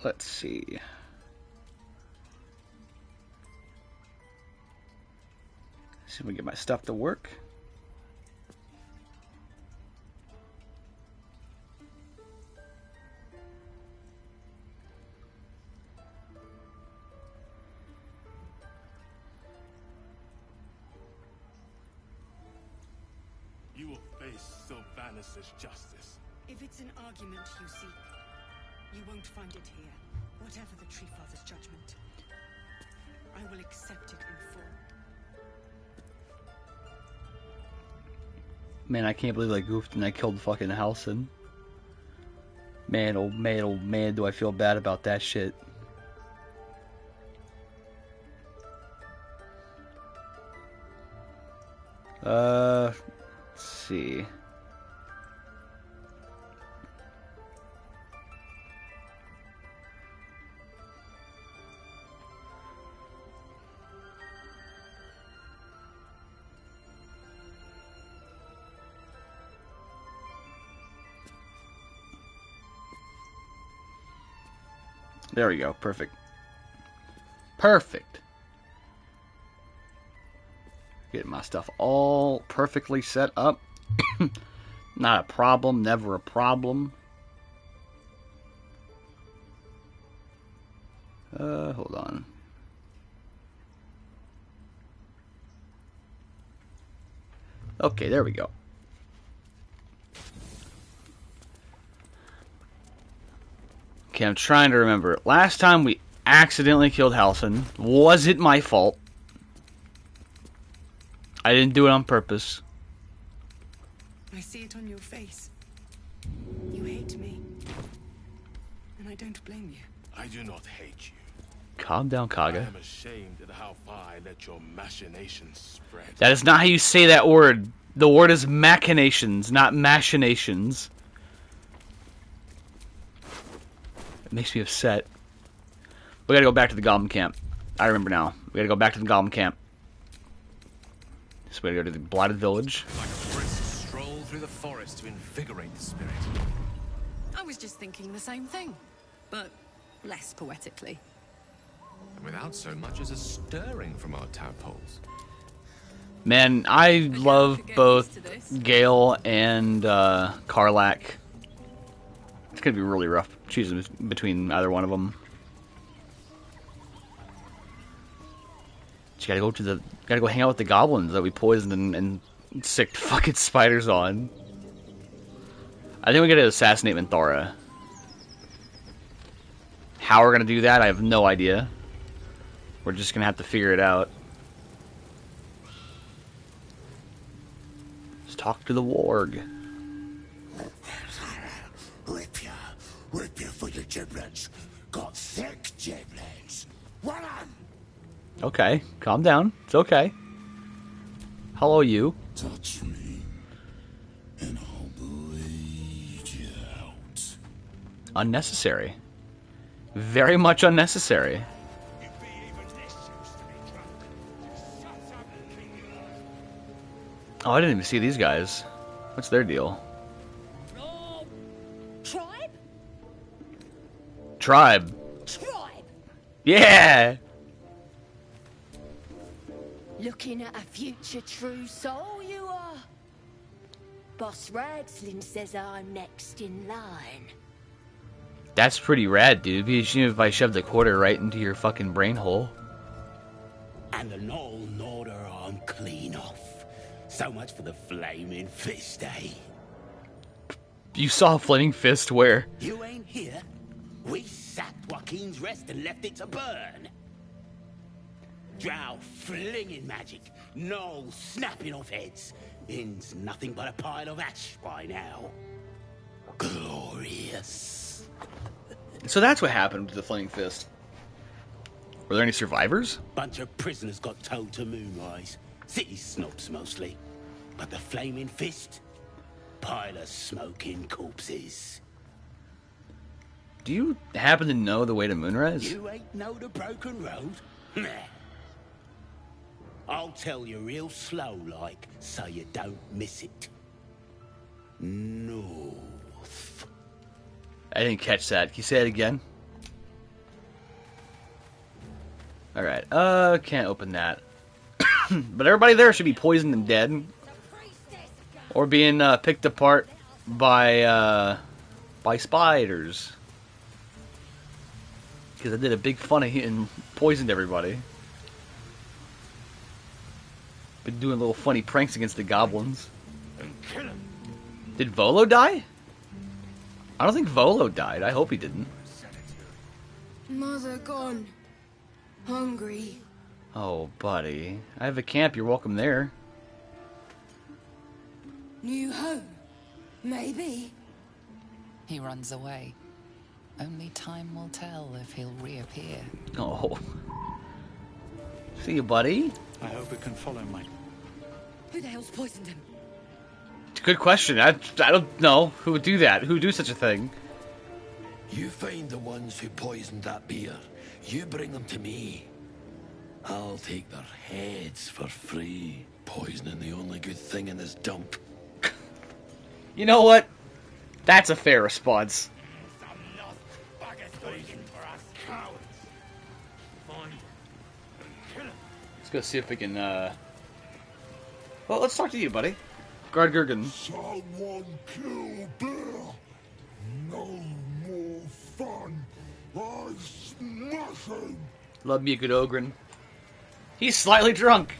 Let's see. See if we can get my stuff to work. You will face Sylvanus' justice. If it's an argument you seek, you won't find it here. Whatever the Tree Father's judgment, I will accept it in full. Man, I can't believe I goofed and I killed fucking Halsin. Man, oh man, do I feel bad about that shit. Let's see. There we go. Perfect. Perfect. Getting my stuff all perfectly set up. Not a problem. Never a problem. Hold on. Okay, there we go. Okay, I'm trying to remember. Last time we accidentally killed Halsin. Was it my fault? I didn't do it on purpose. I see it on your face. You hate me. And I don't blame you. I do not hate you. Calm down, I Kaga. am ashamed at how far I let your machinations spread. That is not how you say that word. The word is machinations, not machinations. It makes me upset. We gotta go back to the Goblin camp. I remember now. We gotta go back to the Goblin camp. So we gotta go to the Blighted Village. Like a brisk stroll through the forest to invigorate the spirit. I was just thinking the same thing, but less poetically. And without so much as a stirring from our tadpoles. Man, I love both Gale and Karlach. It's gonna be really rough choosing between either one of them. You gotta go hang out with the goblins that we poisoned and sicked fucking spiders on. I think we gotta assassinate Minthara. How we're gonna do that, I have no idea. We're just gonna have to figure it out. Let's talk to the warg. Whip you for your giblets. Got thick giblets. What on? Okay, calm down. It's okay. Hello, you. Touch me, and I'll bleed you out. Unnecessary. Very much unnecessary. Oh, I didn't even see these guys. What's their deal? Tribe? Tribe. Tribe! Yeah! Looking at a future true soul, you are. Boss Ragslin says I'm next in line. That's pretty rad, dude. Even if I shoved a quarter right into your fucking brain hole. And the Knoll Norder I'm clean off. So much for the flaming fist, eh? You saw a flaming fist where? You ain't here. We sacked Joaquin's Rest and left it to burn. Drow flinging magic, Knoll snapping off heads. Inn's nothing but a pile of ash by now. Glorious. So that's what happened with the flaming fist. Were there any survivors? Bunch of prisoners got towed to Moonrise. City snobs mostly. But the flaming fist? Pile of smoking corpses. Do you happen to know the way to Moonrise? You ain't know the broken road? Nah. I'll tell you real slow like, so you don't miss it. North. I didn't catch that. Can you say it again? Alright, can't open that. But everybody there should be poisoned and dead. Or being picked apart by spiders. Because I did a big funny and poisoned everybody. Been doing little funny pranks against the goblins. Did Volo die? I don't think Volo died. I hope he didn't. Mother gone. Hungry. Oh, buddy. I have a camp. You're welcome there. New home. Maybe. He runs away. Only time will tell if he'll reappear. Oh. See you, buddy. I hope it can follow my... Who the hell's poisoned him? It's a good question. I don't know who would do that. Who would do such a thing? You find the ones who poisoned that beer. You bring them to me. I'll take their heads for free. Poisoning the only good thing in this dump. You know what? That's a fair response. Let's go see if we can, Well, let's talk to you, buddy. Guard Gurgen. Someone kill Bear. No more fun. I smash him. Love me a good Ogren. He's slightly drunk.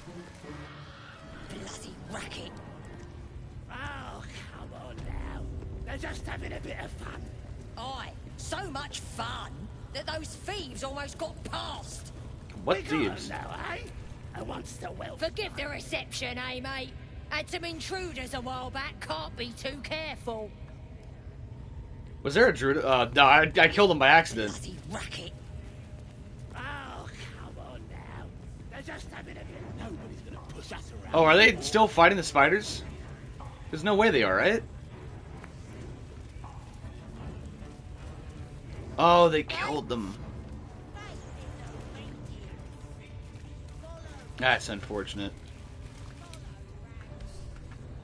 Bloody racket. Oh, come on now. They're just having a bit of fun. Aye, so much fun that those thieves almost got past. What We got thieves? 'em now, eh? And once the wealth... Forgive the reception, eh, mate? Had some intruders a while back, can't be too careful. Was there a druid? No, I killed him by accident. Bloody racket. Oh, come on now. They're just having a bit... Nobody's gonna push us around. Oh, are they still fighting the spiders? There's no way they are, right? Oh, they killed them. That's unfortunate.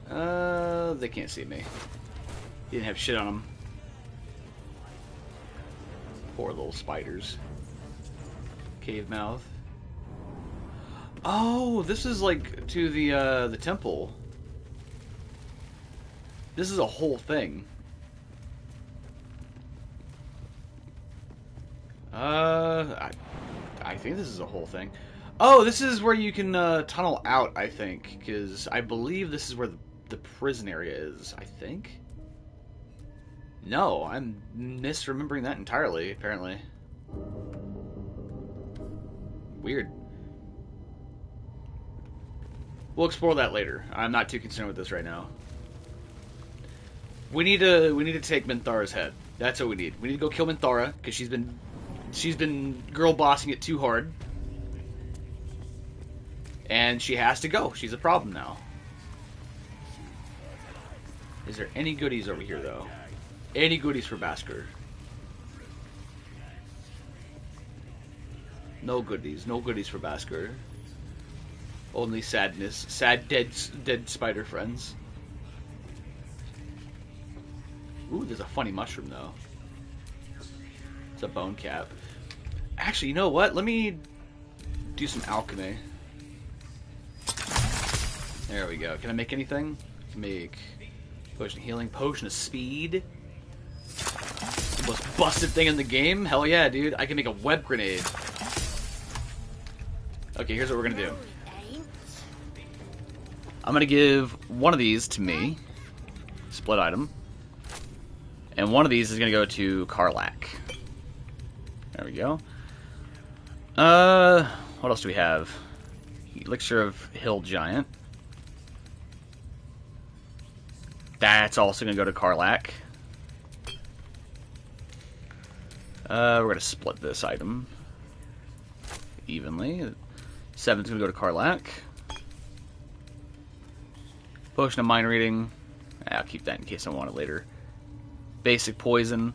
They can't see me. He didn't have shit on them. Poor little spiders. Cave mouth. Oh, this is like to the temple. This is a whole thing. I think this is a whole thing. Oh, this is where you can tunnel out, I think, because I believe this is where the prison area is, I think? No, I'm misremembering that entirely, apparently. Weird. We'll explore that later. I'm not too concerned with this right now. We need to take Minthara's head. That's what we need. We need to go kill Minthara, because she's been girl bossing it too hard. And she has to go. She's a problem now. Is there any goodies over here, though? Any goodies for Basker? No goodies. No goodies for Basker. Only sadness. Sad, dead spider friends. Ooh, there's a funny mushroom, though. It's a bone cap. Actually, you know what? Let me do some alchemy. There we go. Can I make anything? Make potion of healing, potion of speed. The most busted thing in the game? Hell yeah, dude. I can make a web grenade. Okay, here's what we're gonna do. I'm gonna give one of these to me. Split item. And one of these is gonna go to Karlach. There we go. What else do we have? Elixir of Hill Giant. That's also going to go to Karlach. We're going to split this item evenly. 7's going to go to Karlach. Potion of Mind Reading. I'll keep that in case I want it later. Basic Poison.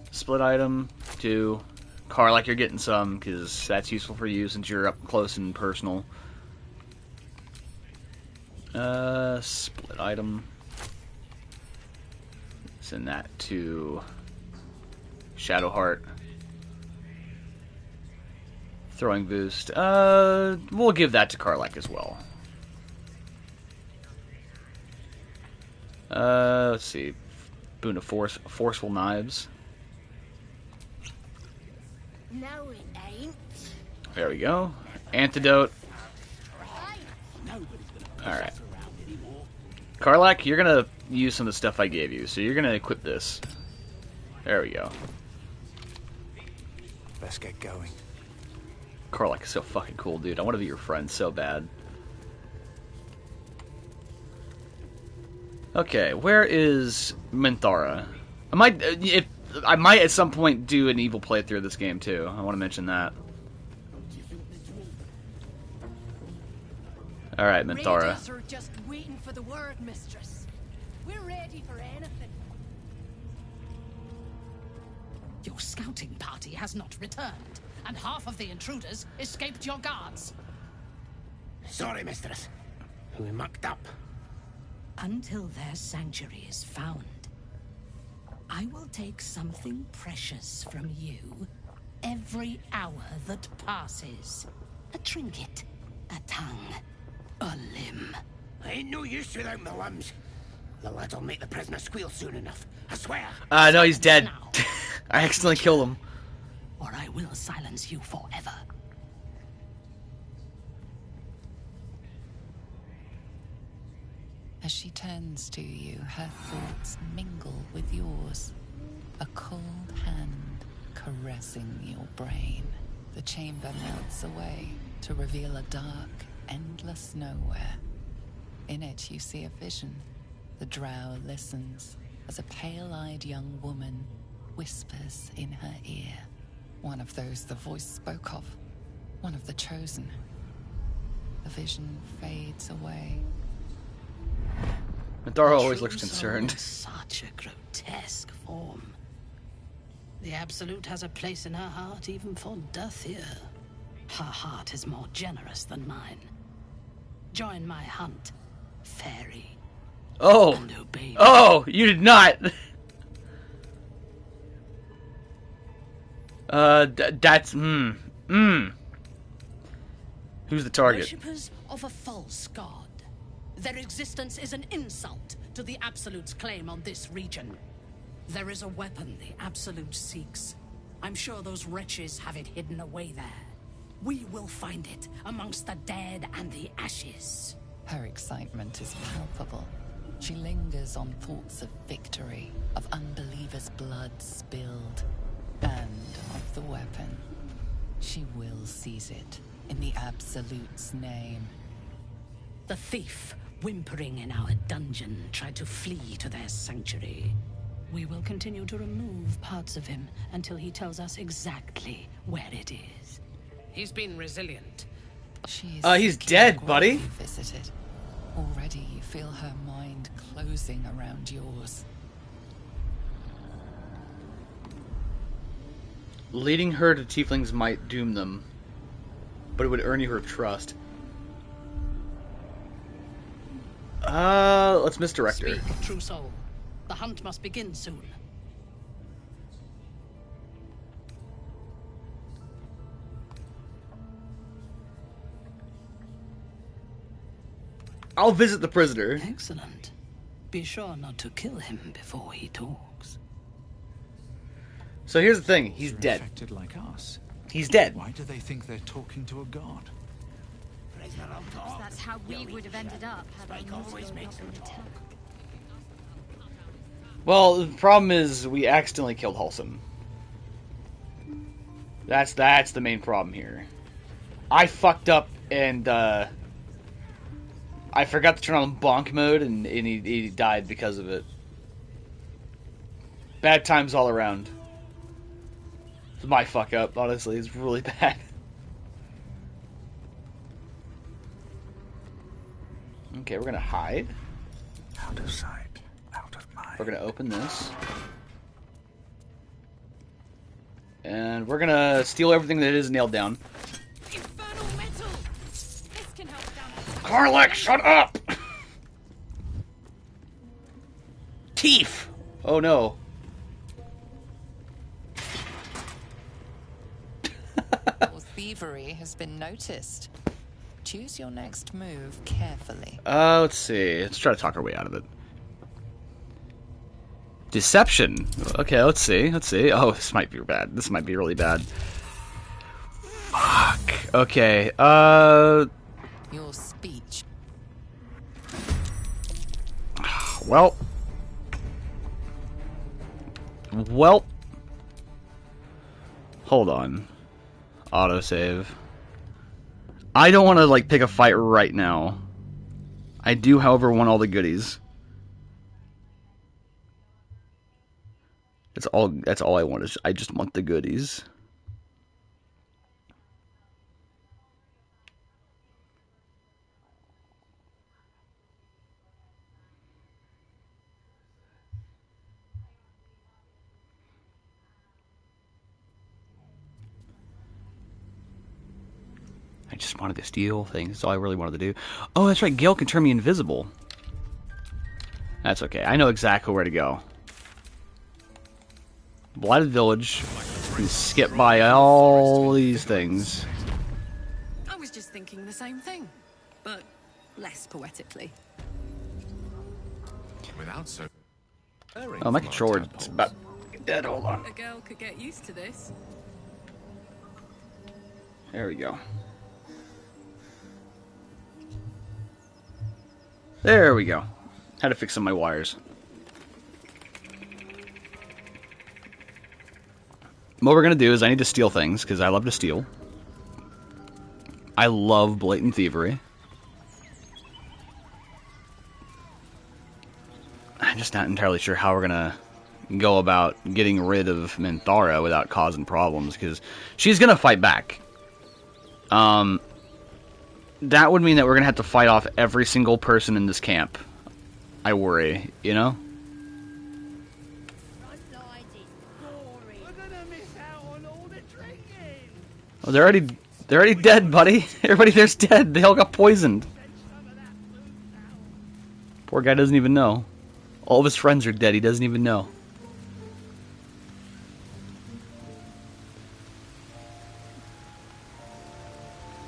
Split item to Karlach. You're getting some because that's useful for you since you're up close and personal. Split item. Send that to Shadowheart. Throwing boost. We'll give that to Karlak as well. Let's see. Boon of Forceful Knives. No, it ain't. There we go. Antidote. Alright. Karlak, you're gonna use some of the stuff I gave you, so you're gonna equip this. There we go. Let's get going. Karlak is so fucking cool, dude. I want to be your friend so bad. Okay, where is Minthara? I might at some point do an evil playthrough of this game too. I want to mention that. All right, Minthara. Raiders are just waiting for the word, mistress. We're ready for anything. Your scouting party has not returned, and half of the intruders escaped your guards. Sorry, mistress. We mucked up. Until their sanctuary is found, I will take something precious from you every hour that passes. A trinket, a tongue, a limb. I ain't no use without my limbs. The lad'll make the prisoner squeal soon enough. I swear. No, he's dead. I accidentally killed him. Or I will silence you forever. As she turns to you, her thoughts mingle with yours. A cold hand caressing your brain. The chamber melts away to reveal a dark, endless nowhere. In it, you see a vision. The drow listens as a pale-eyed young woman whispers in her ear. One of those the voice spoke of. One of the chosen. The vision fades away. Minthara always looks concerned. Such a grotesque form. The Absolute has a place in her heart even for Dathir. Her heart is more generous than mine. Join my hunt, fairy. Oh! And obey me. Oh! You did not! That's... Who's the target? Worshippers of a false god. Their existence is an insult to the Absolute's claim on this region. There is a weapon the Absolute seeks. I'm sure those wretches have it hidden away there. We will find it amongst the dead and the ashes. Her excitement is palpable. She lingers on thoughts of victory, of unbelievers' blood spilled, and of the weapon. She will seize it in the Absolute's name. The thief, whimpering in our dungeon, tried to flee to their sanctuary. We will continue to remove parts of him until he tells us exactly where it is. He's been resilient. He's dead, buddy. Visited. Already you feel her mind closing around yours. Leading her to tieflings might doom them, but it would earn you her trust. Let's misdirect her. Speak, true soul. The hunt must begin soon. I'll visit the prisoner. Excellent. Be sure not to kill him before he talks. So here's the thing, he's They're dead. infected like us. He's dead. Why do they think they're talking to a god? That's how we would have ended up had our always not been attacked. Well, the problem is we accidentally killed Halsum. That's the main problem here. I fucked up and I forgot to turn on bonk mode and he died because of it. Bad times all around. It's my fuck up, honestly. It's really bad. Okay, we're gonna hide. Out of sight, out of mind. We're gonna open this. And we're gonna steal everything that is nailed down. Infernal metal! This can help down. Karlak, shut up! Teef! Oh no. thievery has been noticed. Choose your next move carefully. Let's see. Let's try to talk our way out of it. Deception. Okay, let's see. Let's see. Oh, this might be bad. This might be really bad. Fuck. Okay. Your speech. Well. Hold on. Autosave. I don't want to, like, pick a fight right now. I do, however, want all the goodies. That's all I want. I just want the goodies. I just wanted to steal things. That's all I really wanted to do. Oh, that's right. Gale can turn me invisible. That's okay. I know exactly where to go. Blighted Village. And skip by all these things. I was just thinking the same thing, but less poetically. Without so. Oh, my controller is about dead. Hold on. A girl could get used to this. There we go. There we go. Had to fix some of my wires. What we're going to do is I need to steal things, because I love to steal. I love blatant thievery. I'm just not entirely sure how we're going to go about getting rid of Minthara without causing problems, because she's going to fight back. That would mean that we're going to have to fight off every single person in this camp. I worry, you know? Oh, they're already dead, buddy. Everybody there's dead. They all got poisoned. Poor guy doesn't even know. All of his friends are dead. He doesn't even know.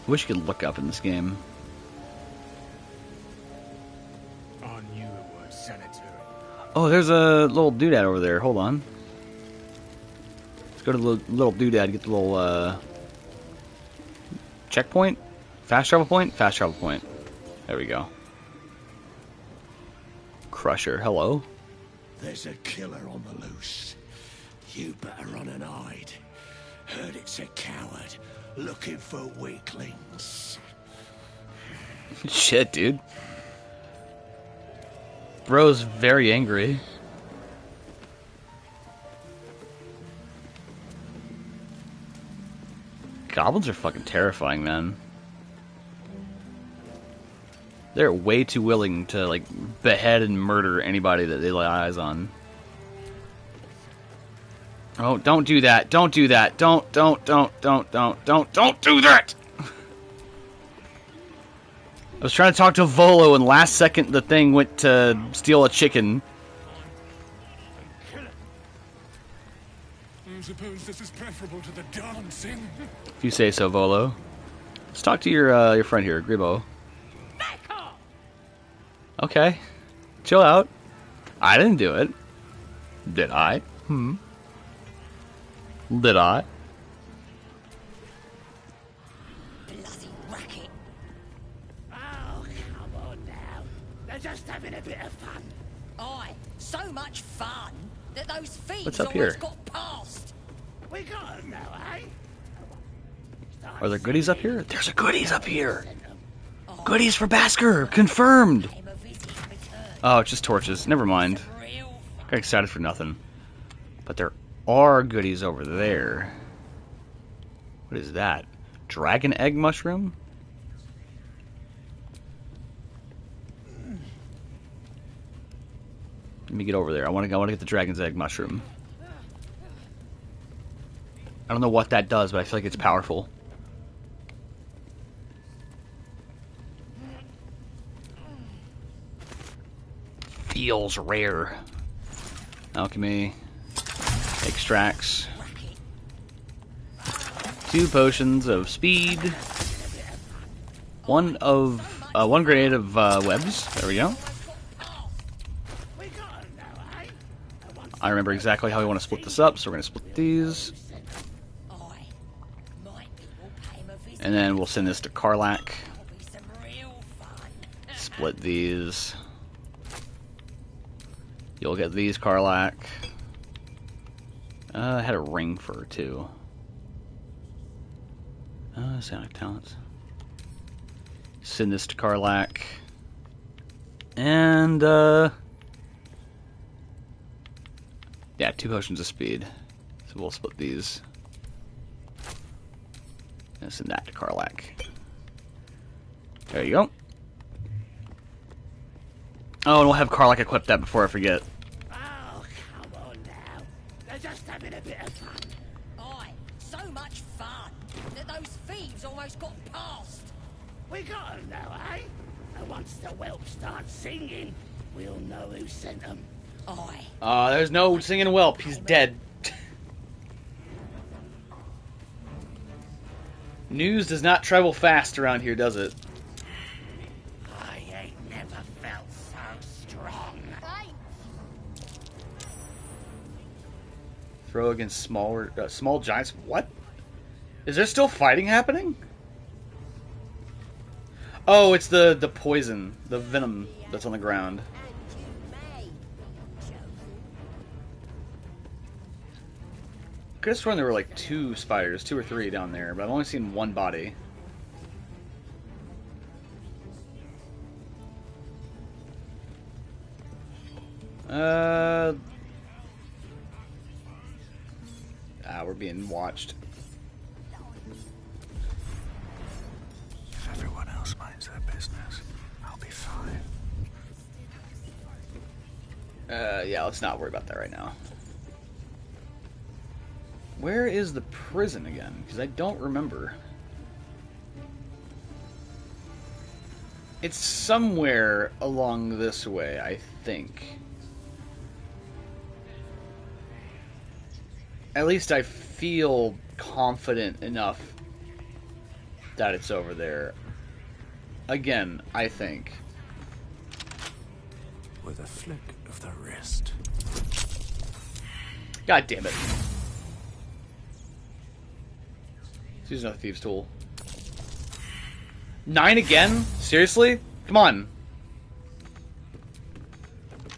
I wish you could look up in this game. I knew it was sanitary. Oh, there's a little doodad over there. Hold on. Let's go to the little doodad, get the little checkpoint? Fast travel point? Fast travel point. There we go. Crusher, hello. There's a killer on the loose. You better run and hide. Heard it's a coward looking for weaklings. Shit, dude. Bro's very angry. Goblins are fucking terrifying, man. They're way too willing to, like, behead and murder anybody that they lay eyes on. Oh, don't do that. Don't do that. Don't do that! I was trying to talk to Volo, and last second the thing went to steal a chicken. I suppose this is preferable to the dancing. If you say so, Volo. Let's talk to your friend here, Gribbo. Okay. Chill out. I didn't do it. Did I? Did I? Bloody racket. Oh, come on now. They're just having a bit of fun. Aye, so much fun that those thieves What's up almost here? got past. We got them now, eh? Are there goodies up here? There's a goodies up here! Goodies for Basker! Confirmed! Oh, it's just torches. Never mind. Got excited for nothing. But there are goodies over there. What is that? Dragon egg mushroom? Let me get over there. I want to get the dragon's egg mushroom. I don't know what that does, but I feel like it's powerful. Feels rare. Alchemy. Extracts. 2 potions of speed. One grenade of webs. There we go. I remember exactly how we want to split this up, so we're going to split these. And then we'll send this to Karlach. Split these. You'll get these, Karlach. I had a ring for her, too. Sonic talents. Send this to Karlach. And, yeah, 2 potions of speed. So we'll split these. And send that to Karlach. There you go. Oh, and we'll have Karlach equip that before I forget. Oh, come on now. They're just having a bit of fun. Aye, so much fun that those thieves almost got past. We got 'em now, eh? And once the whelp starts singing, we'll know who sent them. Aye. There's no singing whelp. He's dead. News does not travel fast around here, does it? I ain't never felt so strong. Throw against small giants. What? Is there still fighting happening? Oh, it's the poison, the venom that's on the ground. I could have sworn there were like 2 spiders, 2 or 3 down there, but I've only seen 1 body. We're being watched. If everyone else minds their business, I'll be fine. Yeah, let's not worry about that right now. Where is the prison again? Because I don't remember. It's somewhere along this way, I think. At least I feel confident enough that it's over there. Again, I think. With a flick of the wrist. God damn it. Let's use another thieves' tool. 9 again? Seriously? Come on.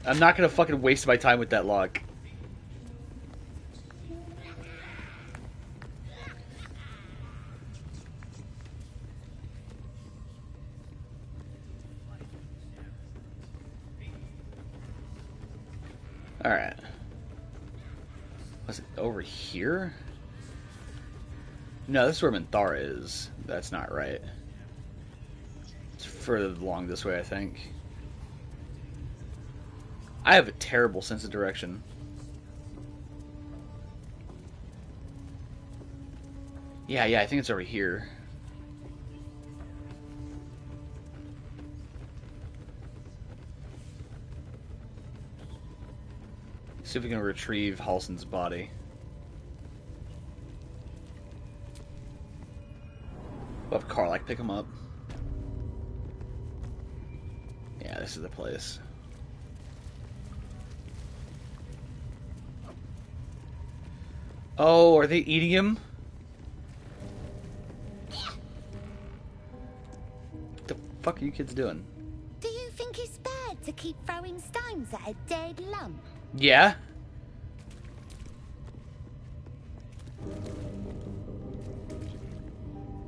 I'm not gonna fucking waste my time with that lock. Alright. Was it over here? No, this is where Minthara is. That's not right. It's further along this way, I think. I have a terrible sense of direction. Yeah, I think it's over here. See if we can retrieve Halsin's body. We'll have Karlach pick him up. Yeah, this is the place. Oh, are they eating him? What the fuck are you kids doing? Do you think it's bad to keep throwing stones at a dead lump? Yeah?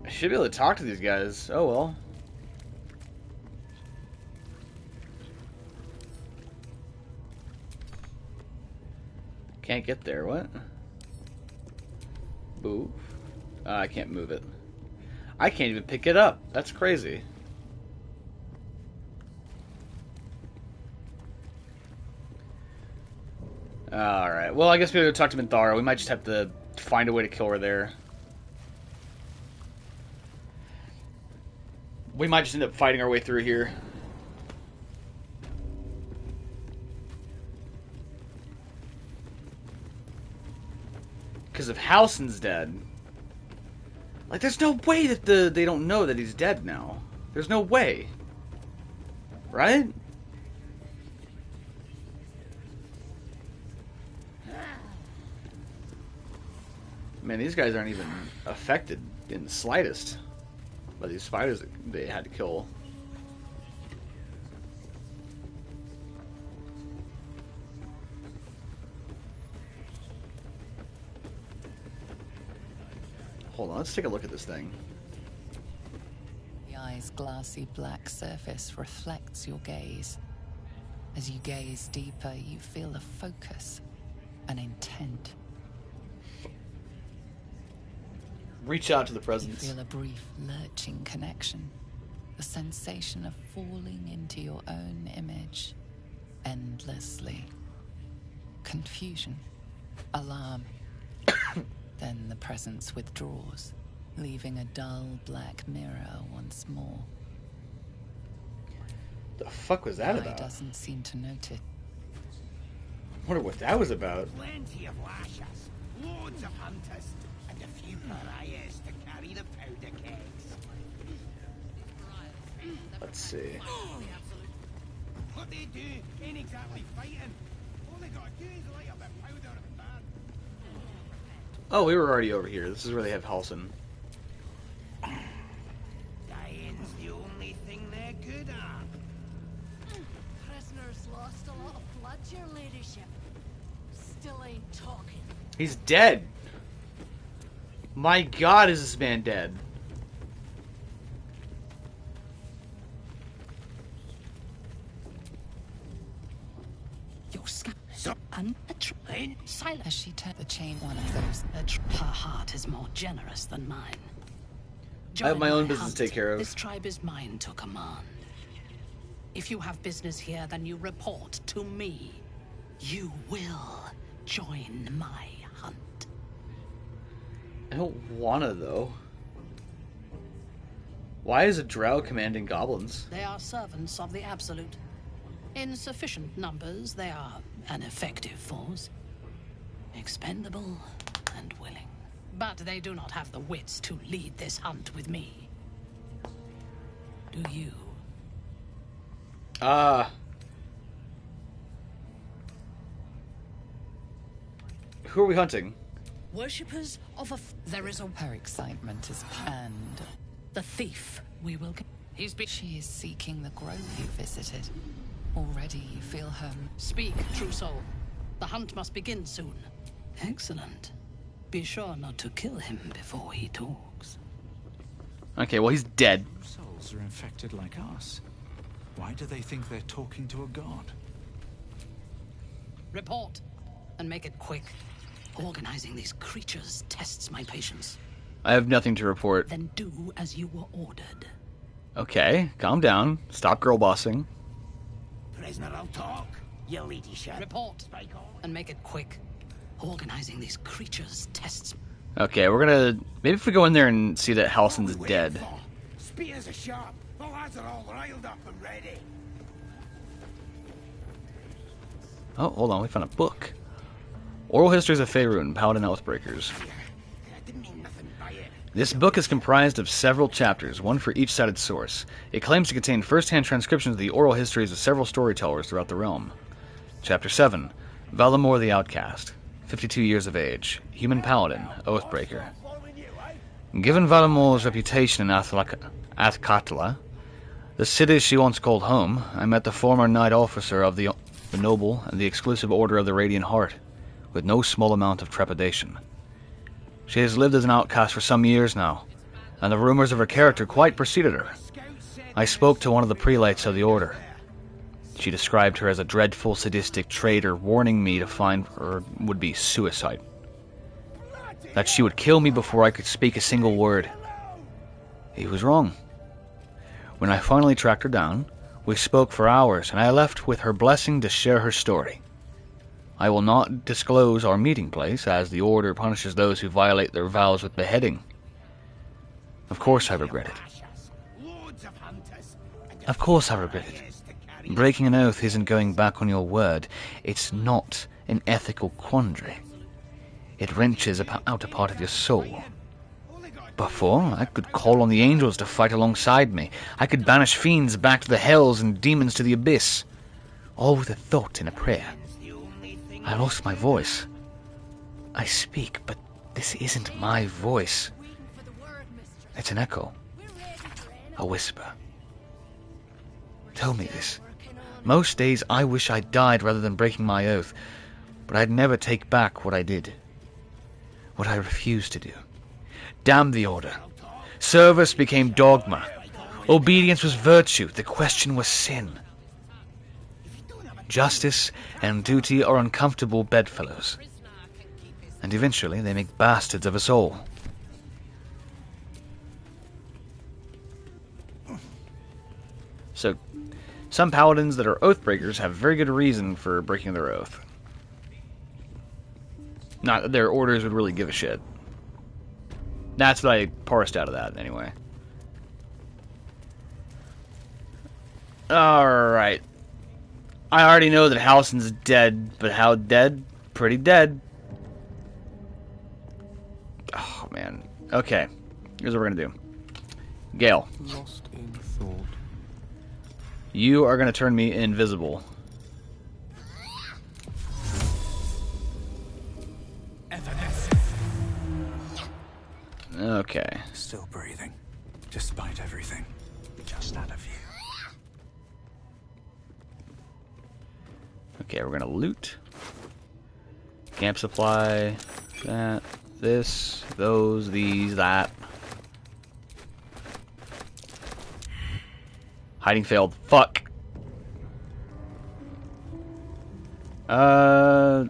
I should be able to talk to these guys. Oh well. Can't get there, what? Move. I can't move it. I can't even pick it up. That's crazy. Alright, well I guess we gotta talk to Minthara. We might just have to find a way to kill her there. We might just end up fighting our way through here. Because if Halsin's dead, Like, there's no way that they don't know that he's dead now. There's no way. Right? Man, these guys aren't even affected in the slightest by these spiders that they had to kill. Hold on, let's take a look at this thing. The eye's glassy black surface reflects your gaze. As you gaze deeper, you feel a focus, an intent. Reach out to the presence. You feel a brief lurching connection, the sensation of falling into your own image endlessly. Confusion, alarm. Then the presence withdraws, leaving a dull black mirror once more. The fuck was that The about? eye doesn't seem to note it. I wonder what that was about. Plenty of lashers, loads of hunters, and a few pariahs to carry the powder kegs. Let's see. What they do ain't exactly fighting. All they gotta do is light up a powder and burn. Oh, we were already over here. This is where they have Halsin. Dying's the only thing they're good at. Prisoners lost a lot of blood, your ladyship. Still ain't talking. He's dead. My God, is this man dead? Your scalp and a train silent. As she turned the chain, one of those. Her heart is more generous than mine. I have my Join own business hunt. to take care of. This tribe is mine to command. If you have business here, then you report to me. You will join my hunt. I don't wanna, though. Why is a drow commanding goblins? They are servants of the Absolute. In sufficient numbers, they are an effective force. Expendable and willing. But they do not have the wits to lead this hunt with me. Do you? Who are we hunting? Worshippers of a... There is a... Her excitement is panned. The thief, we will... He's been... She is seeking the grove you visited. Already you feel her... Speak, true soul. The hunt must begin soon. Excellent. Be sure not to kill him before he talks. Okay, well, he's dead. Souls are infected like us. Why do they think they're talking to a god? Report, and make it quick. Organizing these creatures tests my patience. I have nothing to report. Then do as you were ordered. Okay, calm down. Stop girl bossing. Prisoner, I'll talk. Your ladyship. Report, and make it quick. Organizing these creatures tests... Okay, we're gonna... Maybe if we go in there and see that Halsin's dead. Spears are sharp. The lads are all riled up and ready. Oh, hold on, we found a book. Oral Histories of Faerun, Paladin Oathbreakers. I didn't mean nothing by it. This book is comprised of several chapters, one for each cited source. It claims to contain first-hand transcriptions of the oral histories of several storytellers throughout the realm. Chapter 7, Valamor the Outcast. 52 years of age. Human Paladin, Oathbreaker. Given Valamor's reputation in Athkatla, the city she once called home, I met the former Knight Officer of the Noble and the exclusive Order of the Radiant Heart, with no small amount of trepidation. She has lived as an outcast for some years now, and the rumors of her character quite preceded her. I spoke to one of the prelates of the Order. She described her as a dreadful, sadistic traitor, warning me to find her would be suicide. That she would kill me before I could speak a single word. He was wrong. When I finally tracked her down, we spoke for hours, and I left with her blessing to share her story. I will not disclose our meeting place, as the Order punishes those who violate their vows with beheading. Of course I regret it. Of course I regret it. Breaking an oath isn't going back on your word. It's not an ethical quandary. It wrenches out a part of your soul. Before, I could call on the angels to fight alongside me. I could banish fiends back to the hells and demons to the abyss. All with a thought and a prayer. I lost my voice. I speak, but this isn't my voice. It's an echo. A whisper. Tell me this. Most days I wish I died rather than breaking my oath, but I'd never take back what I did. What I refused to do. Damn the order. Service became dogma. Obedience was virtue. The question was sin. Justice and duty are uncomfortable bedfellows. And eventually they make bastards of us all. So, some paladins that are oathbreakers have very good reason for breaking their oath. Not that their orders would really give a shit. That's what I parsed out of that, anyway. Alright. I already know that Halsin's dead, but how dead? Pretty dead. Oh, man. Okay. Here's what we're gonna do. Gale. Lost in thought. You are gonna turn me invisible. Okay. Still breathing, despite everything. Just out of view. Okay, we're gonna loot. Camp supply. That. This. Those. These. That. Hiding failed. Fuck. Don't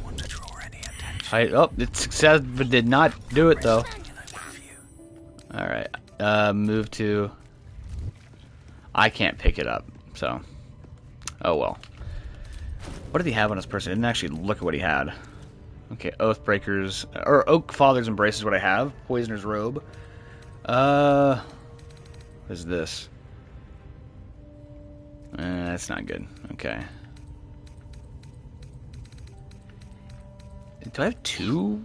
want to draw any attention. Oh, it success, but did not do it though. Alright. Move to... I can't pick it up, so... Oh well. What did he have on his person? I didn't actually look at what he had. Okay, Oathbreakers... Or Oak Father's Embrace is what I have. Poisoner's Robe. What is this? That's not good. Okay. Do I have two?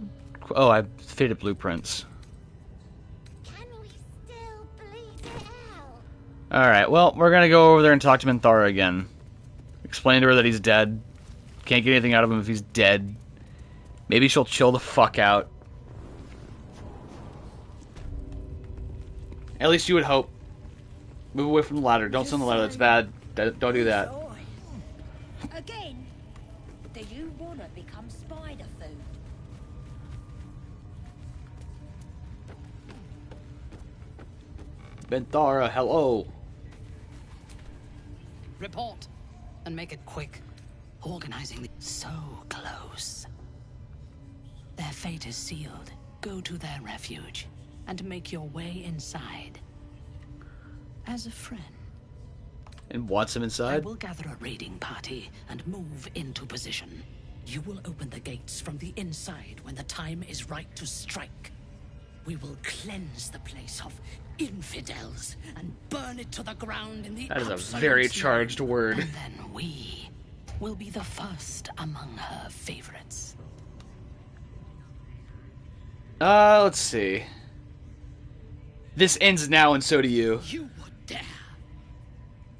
Oh, I have faded blueprints. Can we still bleed it out? Alright, well, we're gonna go over there and talk to Minthara again. Explain to her that he's dead. Can't get anything out of him if he's dead. Maybe she'll chill the fuck out. At least you would hope. Move away from the ladder. Don't sit on the ladder, that's bad. Don't do that. Again, do you want to become spider food? Minthara, hello. Report, and make it quick. Organizing so close. Their fate is sealed. Go to their refuge, and make your way inside. As a friend. And wants him I inside? will gather a raiding party and move into position. You will open the gates from the inside when the time is right to strike. We will cleanse the place of infidels and burn it to the ground in the That is a absolute very name. charged word. And then we will be the first among her favorites. Let's see. This ends now and so do you. You would dare.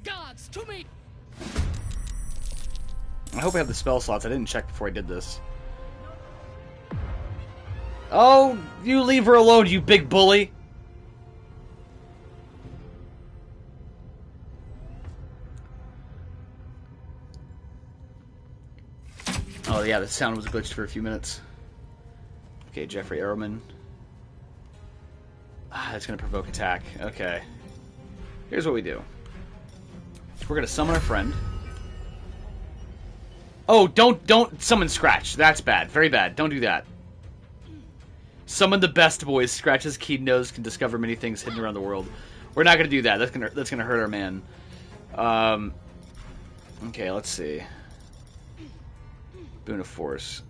Guards, to me! I hope I have the spell slots. I didn't check before I did this. Oh, you leave her alone, you big bully! Oh yeah, the sound was glitched for a few minutes. Okay, Jeffrey Arrowman. That's gonna provoke attack. Okay. Here's what we do. We're gonna summon our friend. Oh, don't summon Scratch. That's bad. Very bad. Don't do that. Summon the best boys. Scratch's keen nose can discover many things hidden around the world. We're not gonna do that. That's gonna hurt our man. Okay, let's see. Boon of Force.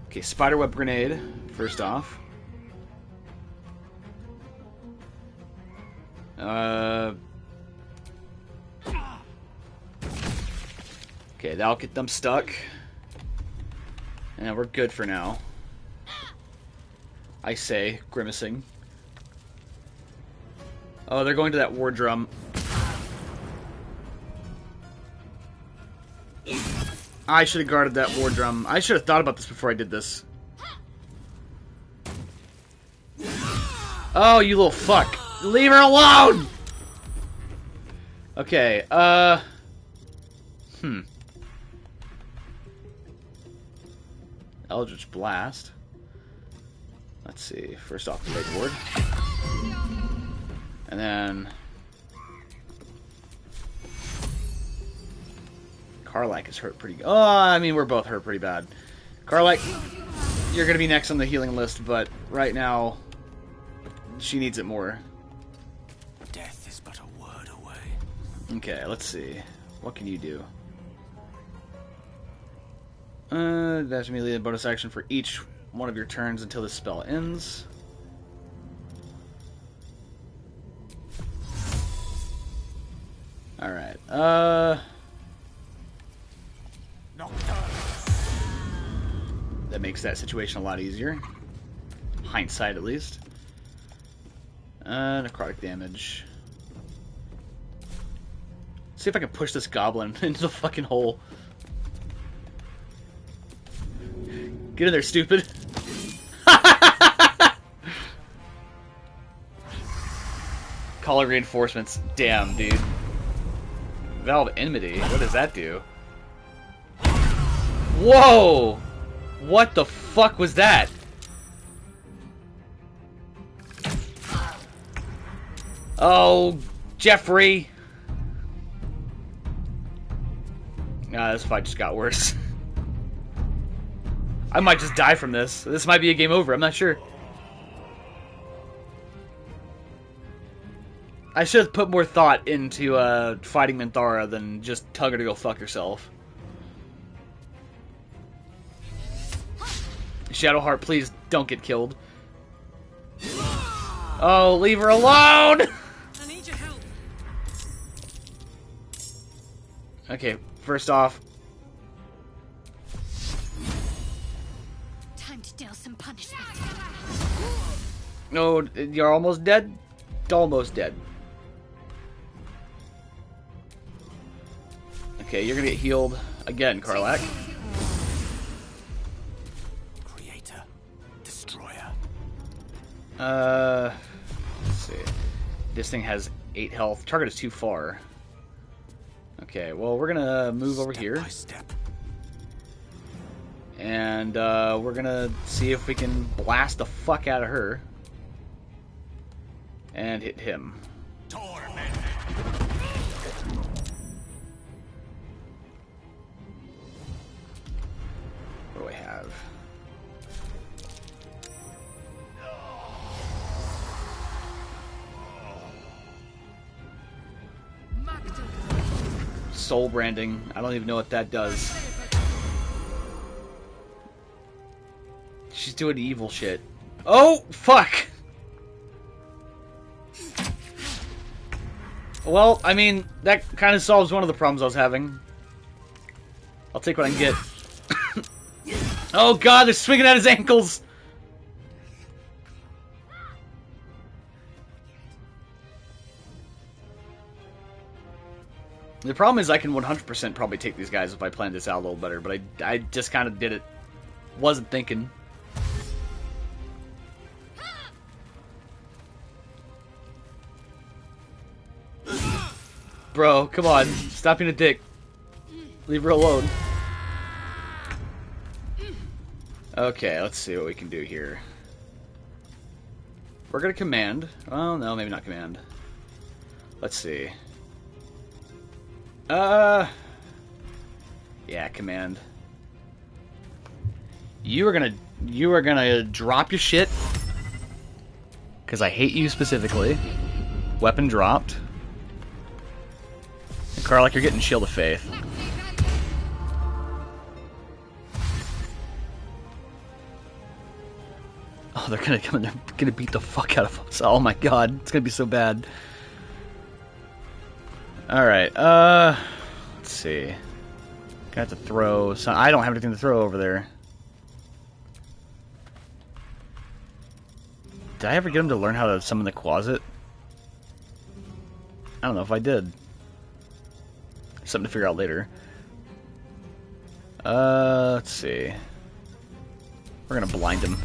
Okay, Spiderweb Grenade, first off. Okay, that'll get them stuck. And we're good for now. I say, grimacing. Oh, they're going to that war drum. I should have guarded that war drum. I should have thought about this before I did this. Oh, you little fuck. Leave her alone! Okay, Eldritch Blast. Let's see. First off, the leg ward. And then... Karlak is hurt pretty... Oh, I mean, we're both hurt pretty bad. Karlak, you're going to be next on the healing list, but right now, she needs it more. Death is but a word away. Okay, let's see. What can you do? That's immediately a bonus action for each one of your turns until this spell ends. Alright, that makes that situation a lot easier. Hindsight, at least. Necrotic damage. See if I can push this goblin into the fucking hole. Get in there, stupid. Call of reinforcements. Damn, dude. Valve Enmity. What does that do? Whoa! What the fuck was that? Oh, Jeffrey. Nah, this fight just got worse. I might just die from this. This might be a game over. I'm not sure. I should have put more thought into fighting Minthara than just tell her to go fuck herself. Shadowheart, please don't get killed. Oh, leave her alone! I need your help. Okay, first off. Time to deal some punishment. No, you're almost dead? Almost dead. Okay, you're gonna get healed again, Karlak. Creator, destroyer. Let's see. This thing has 8 health. Target is too far. Okay, well, we're gonna move over here. Step. And we're gonna see if we can blast the fuck out of her. And hit him. What do I have? Soul branding. I don't even know what that does. She's doing evil shit. Oh, fuck! Well, I mean, that kind of solves one of the problems I was having. I'll take what I can get. Oh god, they're swinging at his ankles! The problem is I can 100% probably take these guys if I planned this out a little better, but I just kind of did it. Wasn't thinking. Bro, come on. Stop being a dick. Leave her alone. Okay, let's see what we can do here. We're gonna command. Oh, no, maybe not command. Let's see. Yeah, command. You are gonna drop your shit. Because I hate you specifically. Weapon dropped. And Karlak, you're getting Shield of Faith. Oh, they're gonna come in. They're gonna beat the fuck out of us. Oh my god, it's gonna be so bad. All right. Let's see. Gonna have to throw. I don't have anything to throw over there. Did I ever get him to learn how to summon the closet? I don't know if I did. Something to figure out later. Let's see. We're gonna blind him.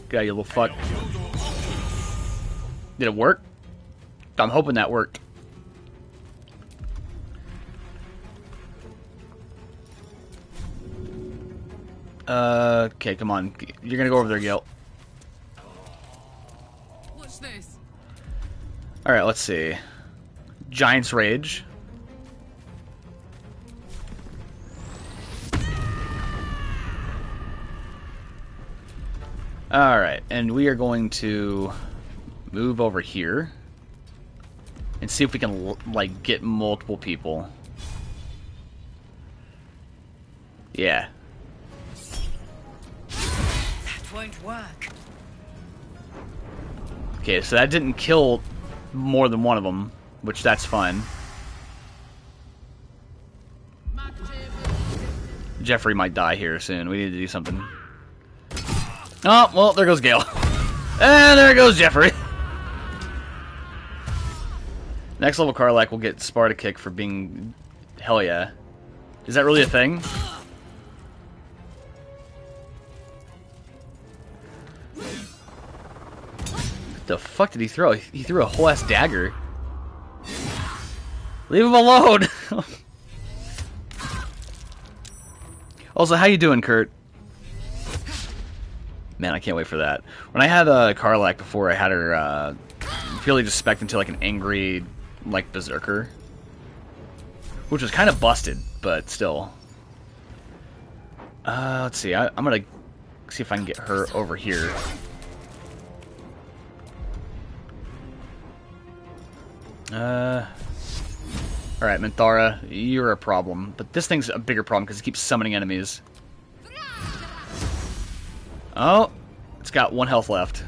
Get out, you little fuck. Did it work? I'm hoping that worked. Okay, come on. You're gonna go over there, Gil. What's this? Alright, let's see. Giant's Rage. Alright, and we are going to move over here and see if we can, like, get multiple people. Yeah. That won't work. Okay, so that didn't kill more than one of them, which that's fine. Jeffrey might die here soon. We need to do something. Oh, well, there goes Gale. And there goes Jeffrey. Next level Karlach will get Sparta Kick for being... Hell yeah. Is that really a thing? What the fuck did he throw? He threw a whole ass dagger. Leave him alone! Also, how you doing, Kurt? Man, I can't wait for that. When I had Karlach before, I had her purely just spec'd into like an angry, like, berserker. Which was kind of busted, but still. Let's see. I'm gonna see if I can get her over here. Alright, Minthara, you're a problem. But this thing's a bigger problem because it keeps summoning enemies. Oh, it's got 1 health left.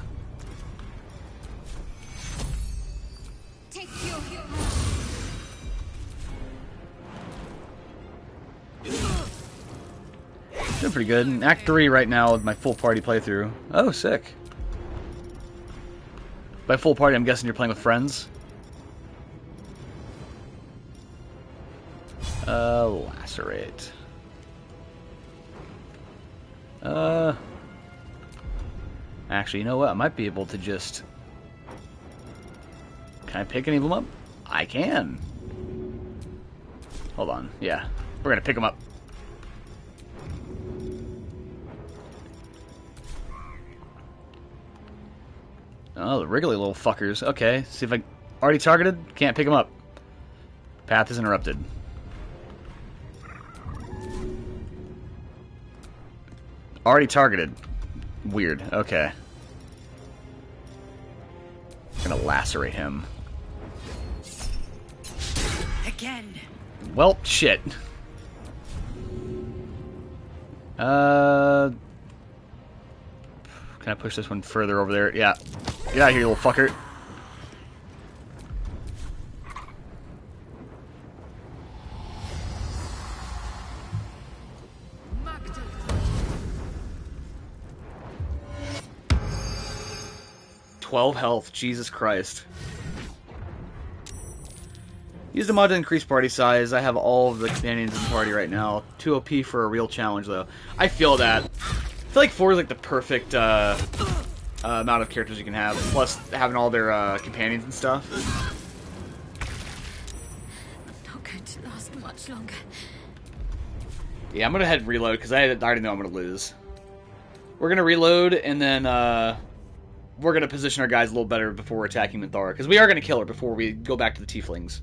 Doing pretty good. Act 3 right now with my full party playthrough. Oh, sick. By full party, I'm guessing you're playing with friends? Lacerate. Actually, you know what? I might be able to just... Can I pick any of them up? I can. Hold on. Yeah. We're gonna pick them up. Oh, the wriggly little fuckers. Okay. See if I... Already targeted? Can't pick them up. Path is interrupted. Already targeted. Weird. Okay. Gonna lacerate him. Again. Well, shit. Can I push this one further over there? Yeah. Get out of here, you little fucker. $12 health, Jesus Christ. Use the mod to increase party size. I have all of the companions in the party right now. 2 OP for a real challenge, though. I feel that. I feel like 4 is like the perfect amount of characters you can have, plus having all their companions and stuff. Not going to last much longer. Yeah, I'm gonna head reload because I already know I'm gonna lose. We're gonna reload and then we're gonna position our guys a little better before we're attacking Minthara, because we are gonna kill her before we go back to the Tieflings.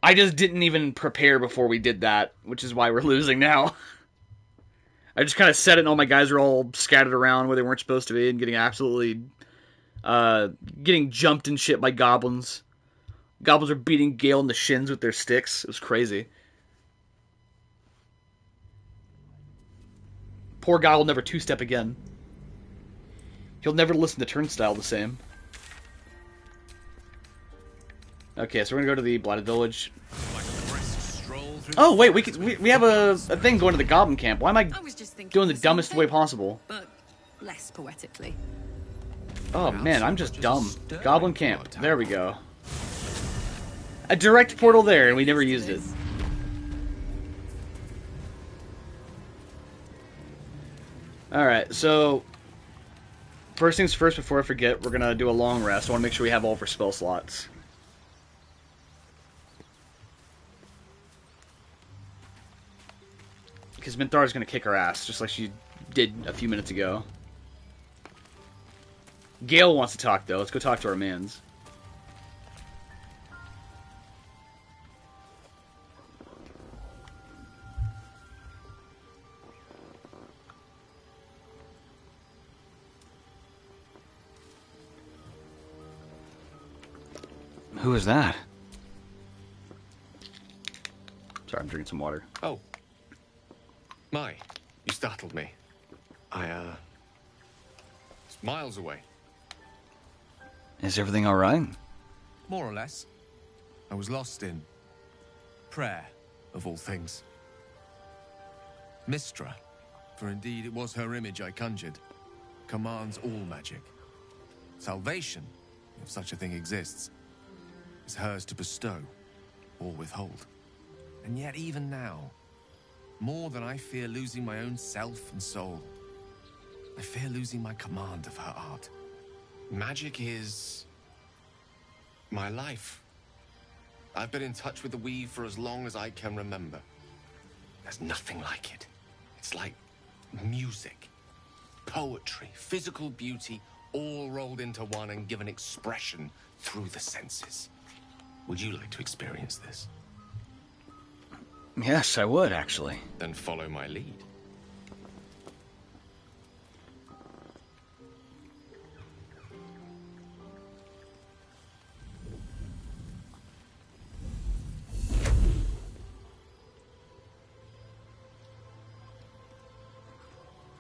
I just didn't even prepare before we did that, which is why we're losing now. I just kind of said it and all my guys are all scattered around where they weren't supposed to be and getting absolutely... getting jumped and shit by goblins. Goblins are beating Gale in the shins with their sticks. It was crazy. Poor guy will never two-step again. He'll never listen to Turnstile the same. Okay, so we're gonna go to the Blighted Village. Oh wait, we have a thing going to the Goblin camp. Why am I doing the dumbest way possible? But less poetically. Oh man, I'm just dumb. Goblin camp. There we go. A direct portal there, and we never used it. Alright, so first things first, before I forget, we're gonna do a long rest. I want to make sure we have all of our spell slots. Because Minthar's gonna kick our ass, just like she did a few minutes ago. Gale wants to talk, though. Let's go talk to our mans. Who is that? Sorry, I'm drinking some water. Oh. My, you startled me. It's miles away. Is everything alright? More or less. I was lost in prayer, of all things. Mistra, for indeed it was her image I conjured, commands all magic. Salvation, if such a thing exists, is hers to bestow or withhold. And yet even now, more than I fear losing my own self and soul, I fear losing my command of her art. Magic is my life. I've been in touch with the weave for as long as I can remember. There's nothing like it. It's like music, poetry, physical beauty, all rolled into one and given expression through the senses. Would you like to experience this? Yes, I would, actually. Then follow my lead.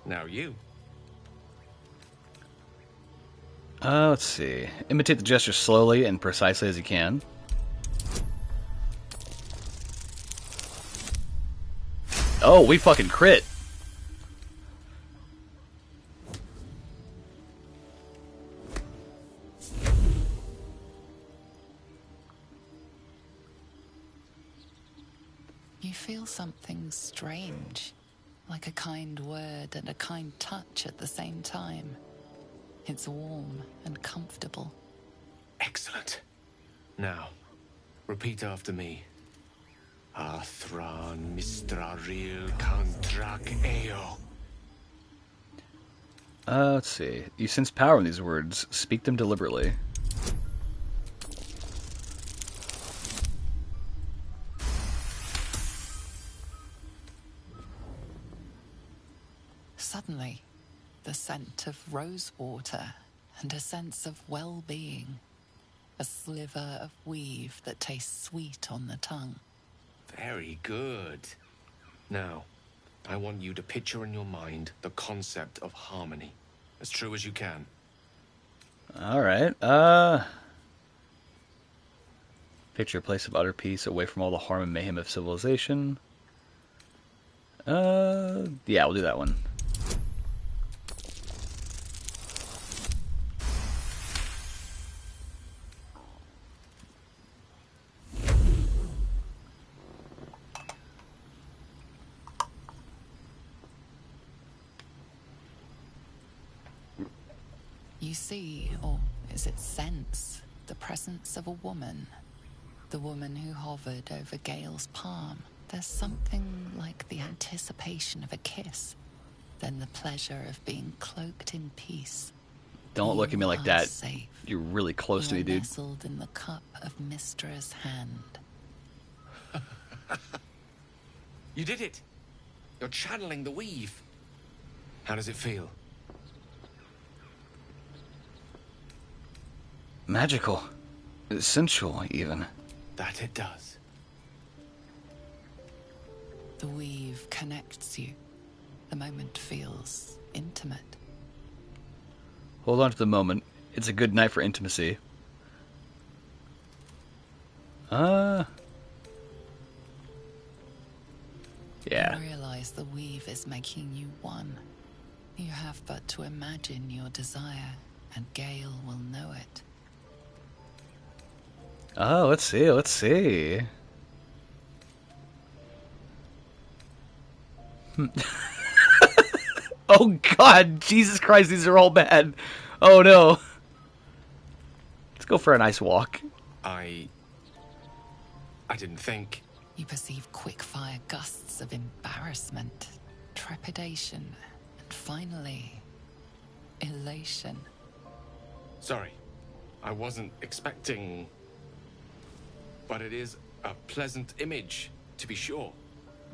Now you. Let's see. Imitate the gesture slowly and precisely as you can. Oh, we fucking crit. You feel something strange, like a kind word and a kind touch at the same time. It's warm and comfortable. Excellent. Now, repeat after me. Athran Mistraril Kantrak Eo. Let's see. You sense power in these words. Speak them deliberately. Suddenly, the scent of rose water and a sense of well-being. A sliver of weave that tastes sweet on the tongue. Very good. Now, I want you to picture in your mind the concept of harmony. As true as you can. Alright, picture a place of utter peace away from all the harm and mayhem of civilization. Yeah, we'll do that one. You see, or is it sense, the presence of a woman. The woman who hovered over Gale's palm. There's something like the anticipation of a kiss, then the pleasure of being cloaked in peace. Don't look at me like that. Safe. You're really close to me, dude. Nestled in the cup of Mistra's hand. You did it! You're channeling the weave. How does it feel? Magical. Sensual, even. That it does. The weave connects you. The moment feels intimate. Hold on to the moment. It's a good night for intimacy. Yeah. You realize the weave is making you one. You have but to imagine your desire, and Gale will know it. Oh, let's see, let's see. Oh God, Jesus Christ, these are all bad. Oh no. Let's go for a nice walk. I didn't think. You perceive quick-fire gusts of embarrassment, trepidation, and finally, elation. Sorry, I wasn't expecting. But it is a pleasant image, to be sure.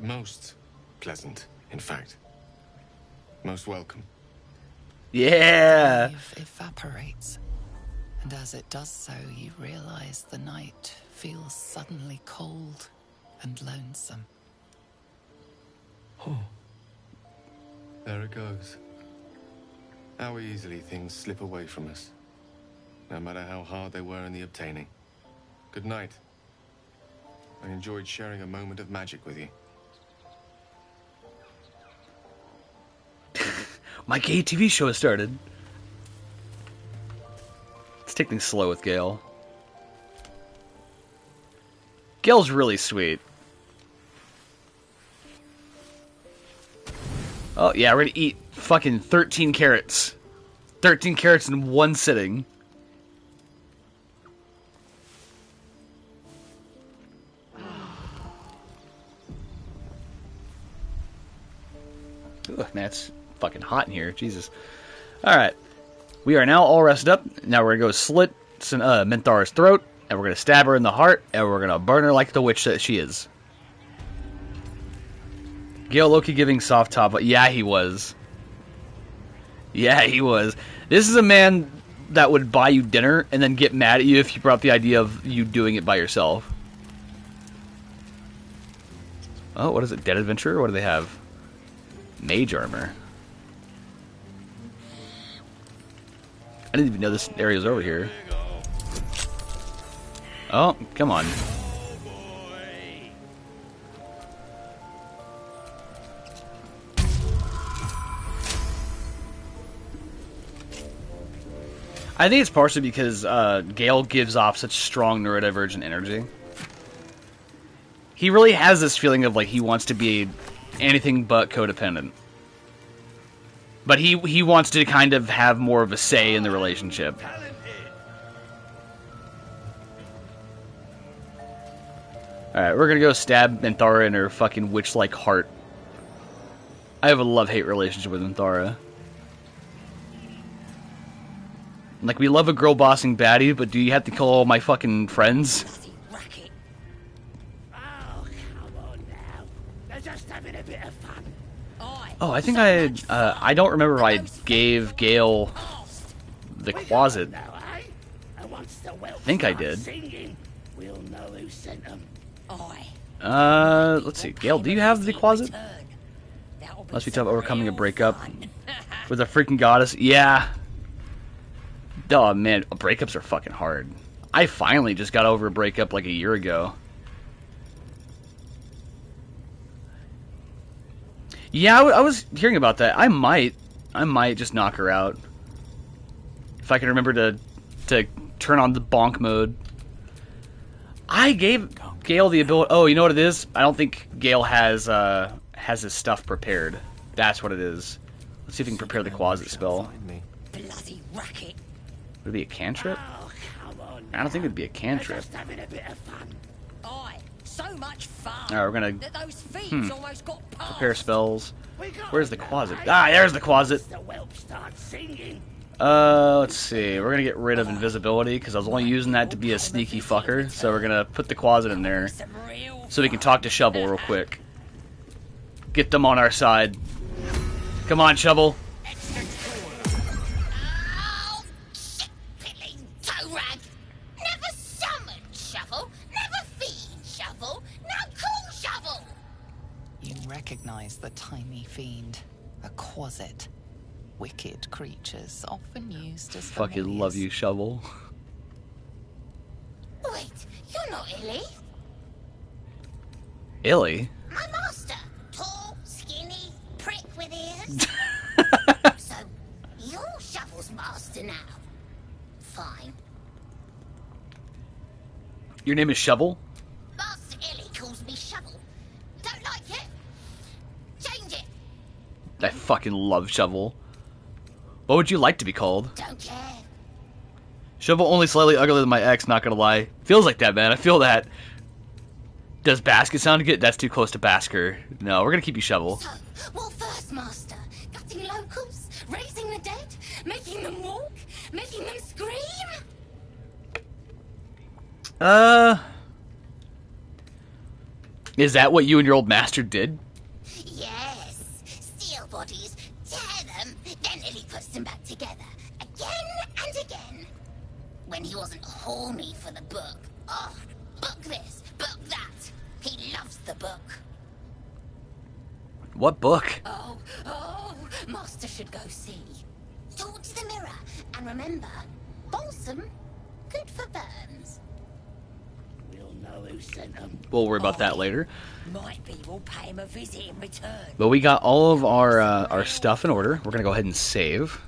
Most pleasant, in fact. Most welcome. Yeah. The wave evaporates, and as it does so, you realize the night feels suddenly cold and lonesome. Oh. There it goes. How easily things slip away from us, no matter how hard they were in the obtaining. Good night. I enjoyed sharing a moment of magic with you. My gay TV show has started. Let's take things slow with Gale. Gale's really sweet. Oh, yeah, we're gonna eat fucking 13 carrots. 13 carrots in one sitting. Ugh, man, it's fucking hot in here. Jesus. Alright. We are now all rested up. Now we're gonna go slit Minthara's throat, and we're gonna stab her in the heart, and we're gonna burn her like the witch that she is. Gale Loki giving soft top. Yeah, he was. Yeah, he was. This is a man that would buy you dinner and then get mad at you if you brought the idea of you doing it by yourself. Oh, what is it? Dead Adventurer? What do they have? Mage armor. I didn't even know this area was over here. Oh, come on. I think it's partially because Gale gives off such strong neurodivergent energy. He really has this feeling of like he wants to be anything but codependent. But he wants to kind of have more of a say in the relationship. Alright, we're gonna go stab Minthara in her fucking witch-like heart. I have a love-hate relationship with Minthara. Like, we love a girl bossing baddie, but do you have to kill all my fucking friends? Oh, I think I don't remember if I gave Gale the closet. I think I did. Let's see. Gale, do you have the closet? Must be tough overcoming a breakup with a freaking goddess. Yeah. Oh, man. Breakups are fucking hard. I finally just got over a breakup like a year ago. Yeah, I was hearing about that. I might just knock her out. If I can remember to turn on the bonk mode. I gave Gale the ability... Oh, you know what it is? I don't think Gale has his stuff prepared. That's what it is. Let's see if we can prepare the closet spell. Bloody racket. Would it be a cantrip? I don't think it'd be a cantrip. So much fun. Alright, we're gonna Those thieves almost got past. prepare spells. Where's the closet? Ah, there's the closet. Let's see. We're gonna get rid of invisibility because I was only using that to be a sneaky fucker. So we're gonna put the closet in there so we can talk to Shovel real quick. Get them on our side. Come on, Shovel. Recognize the tiny fiend, a quasit. Wicked creatures often used as fucking familiars. love you, Shovel. Wait, you're not Illy? Illy? My master. Tall, skinny, prick with ears. Your name is Shovel? Master Illy calls me Shovel. Don't like it? Change it. I fucking love Shovel. What would you like to be called? Don't care. Shovel only slightly uglier than my ex, not gonna lie. Feels like that, man. I feel that. Does Basket sound good? That's too close to Basker. No, we're gonna keep you Shovel. So, what first, Master? Gutting locals? Raising the dead? Making them walk? Making them scream? Is that what you and your old master did? Yes. Steal bodies, tear them, then Illy puts them back together. Again and again. When he wasn't horny for the book. Oh, book this, book that. He loves the book. What book? Oh, Master should go see. Talk to the mirror, and remember, balsam, good for burns. We'll know who sent them. We'll worry about that later. Might be we'll pay him a visit in return. But we got all of our stuff in order. We're gonna go ahead and save.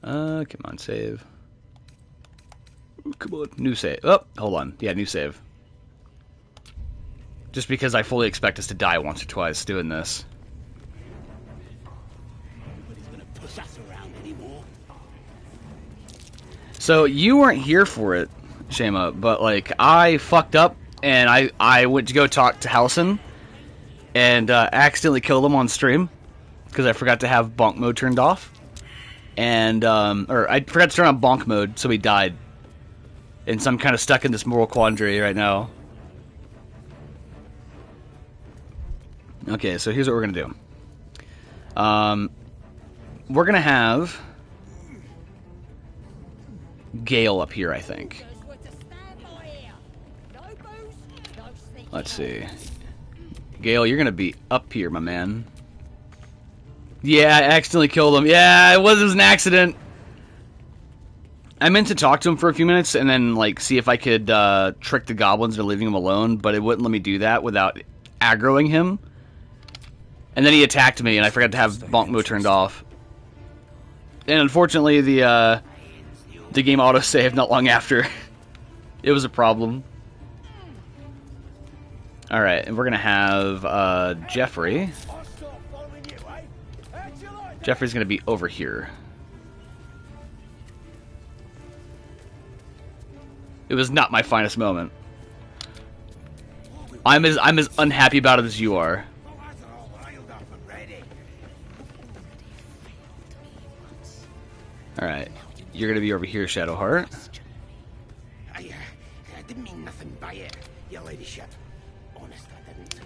Come on, save. Ooh, come on, new save. Oh, hold on. Yeah, new save. Just because I fully expect us to die once or twice doing this. Nobody's gonna push us around anymore. So you weren't here for it, Shema, but like I fucked up and I went to go talk to Halson and accidentally killed him on stream because I forgot to have bonk mode turned off. And or I forgot to turn on bonk mode, so he died. And so I'm kind of stuck in this moral quandary right now. Okay, so here's what we're gonna do. We're gonna have Gale up here, I think. Let's see. Gale, you're gonna be up here, my man. Yeah, I accidentally killed him. Yeah, it was an accident. I meant to talk to him for a few minutes and then like see if I could trick the goblins into leaving him alone, but it wouldn't let me do that without aggroing him. And then he attacked me, and I forgot to have bonk mode turned off. And unfortunately, the game auto-saved not long after. It was a problem. Alright, and we're gonna have Jeffrey. Jeffrey's gonna be over here. It was not my finest moment. I'm as unhappy about it as you are. Alright, you're gonna be over here, Shadowheart. I didn't mean nothing by it, your ladyship. Honest, I didn't.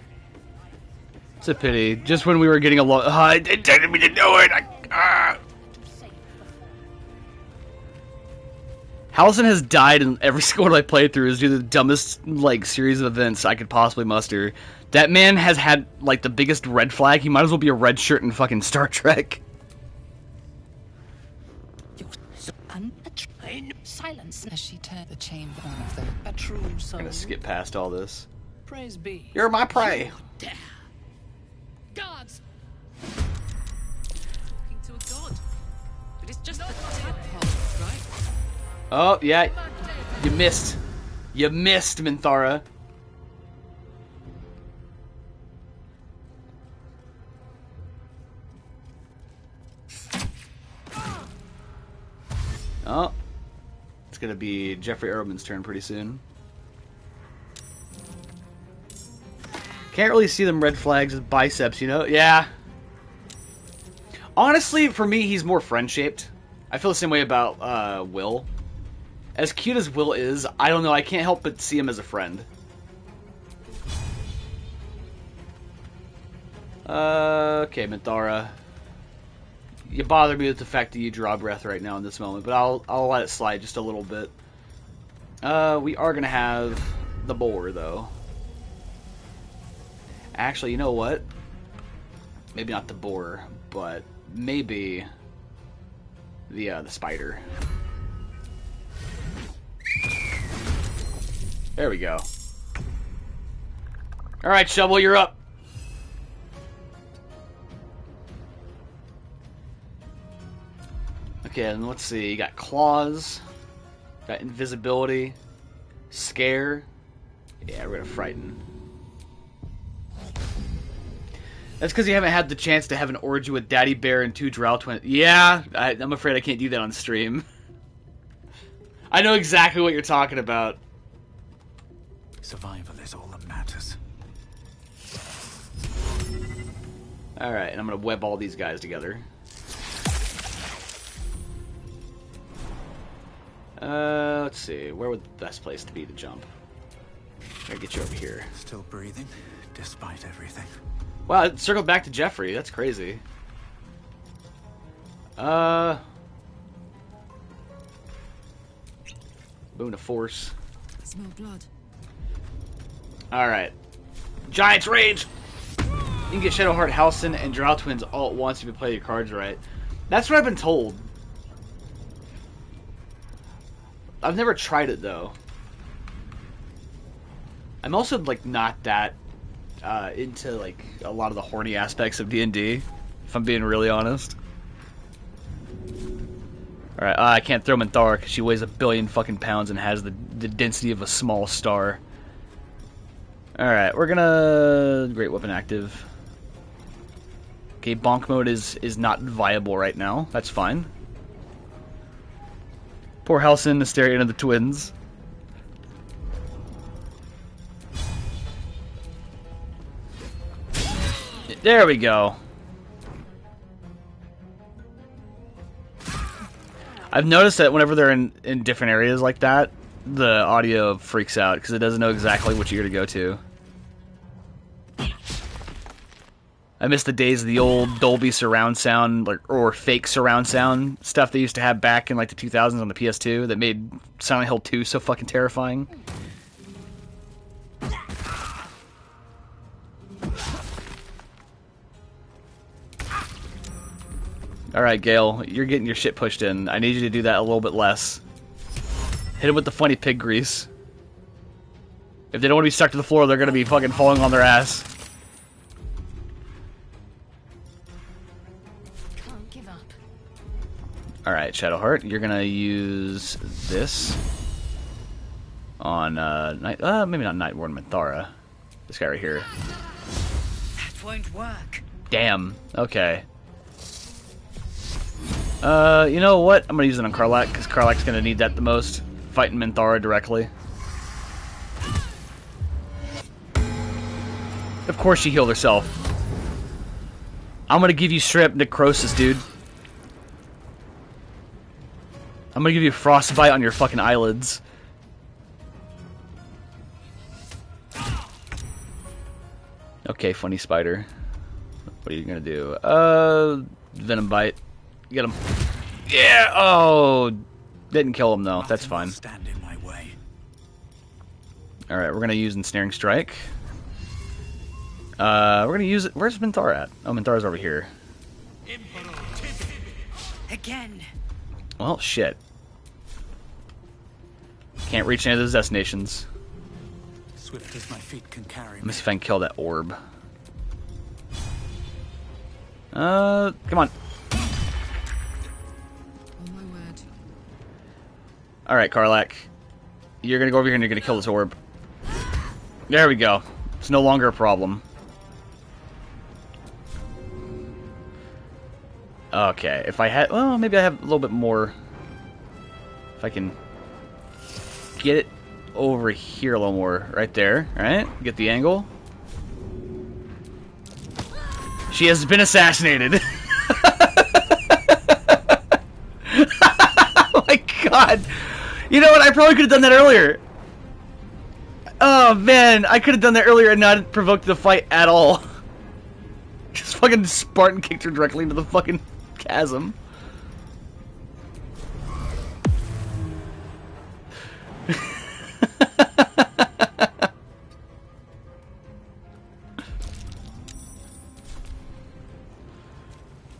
It's a pity. Just when we were getting along, I didn't mean to do it. Halson has died in every single one I played through. Is due to the dumbest like series of events I could possibly muster. That man has had like the biggest red flag. He might as well be a red shirt in fucking Star Trek. Silence. As she turned the chamber on of the A true soul. I'm gonna skip past all this. Praise be. You're my prey. Guards! Talking to a god. But it's just the tadpole, right? Oh, yeah. You missed. You missed, Minthara. Oh. It's gonna be Jeffrey Ehrman's turn pretty soon. Can't really see them red flags with biceps, you know? Yeah. Honestly, for me, he's more friend-shaped. I feel the same way about Will. As cute as Will is, I don't know, I can't help but see him as a friend. Okay, Minthara. You bother me with the fact that you draw breath right now in this moment, but I'll let it slide just a little bit. We are gonna have the boar, though. Actually, you know what? Maybe not the boar, but maybe the spider. There we go. All right, Shovel, you're up. Okay, and let's see. You got claws, got invisibility. Scare. Yeah, we're gonna frighten. That's because you haven't had the chance to have an orgy with Daddy Bear and 2 Drow twins. Yeah, I'm afraid I can't do that on stream. I know exactly what you're talking about. Survival is all that matters. Alright, and I'm gonna web all these guys together. Let's see. Where would the best place to be to jump? I'll get you over here. Still breathing, despite everything. Wow, it circled back to Jeffrey. That's crazy. Boon of Force. Smell blood. Alright. Giant's Rage! You can get Shadowheart, Halcyon, and Drow Twins all at once if you play your cards right. That's what I've been told. I've never tried it, though. I'm also, like, not that into, like, a lot of the horny aspects of D&D, if I'm being really honest. Alright, I can't throw Minthara because she weighs 1 billion fucking pounds and has the density of a small star. Alright, we're gonna... Great Weapon active. Okay, bonk mode is not viable right now. That's fine. Poor Halcyon, Astarion, and the twins. There we go. I've noticed that whenever they're in different areas like that, the audio freaks out because it doesn't know exactly which ear to go to. I miss the days of the old Dolby surround sound, or fake surround sound stuff they used to have back in like the 2000s on the PS2 that made Silent Hill 2 so fucking terrifying. Alright, Gale, you're getting your shit pushed in. I need you to do that a little bit less. Hit him with the funny pig grease. If they don't want to be stuck to the floor, they're going to be fucking falling on their ass. Can't give up. Alright, Shadowheart, you're going to use this on, maybe not Nightborn Minthara. This guy right here. That won't work. Damn. Okay. You know what? I'm gonna use it on Karlach, because Karlach's gonna need that the most. Fighting Minthara directly. Of course she healed herself. I'm gonna give you straight up necrosis, dude. I'm gonna give you frostbite on your fucking eyelids. Okay, funny spider. What are you gonna do? Venom bite. Get him. Yeah. Oh, didn't kill him though. That's fine. Stand in my way. All right, we're gonna use ensnaring strike. We're gonna use it. Where's Minthara at? Oh, Minthara's over here. Again. Well, shit. Can't reach any of those destinations. Swift as my feet can carry Let me see if I can kill that orb. Come on. Alright, Karlach. You're gonna go over here and you're gonna kill this orb. There we go. It's no longer a problem. Okay, if I had... Well, maybe I have a little bit more... If I can... get it over here a little more. Right there, right? Get the angle. She has been assassinated. Oh my god. You know what? I probably could have done that earlier. Oh man, I could have done that earlier and not provoked the fight at all. Just fucking Spartan kicked her directly into the fucking chasm.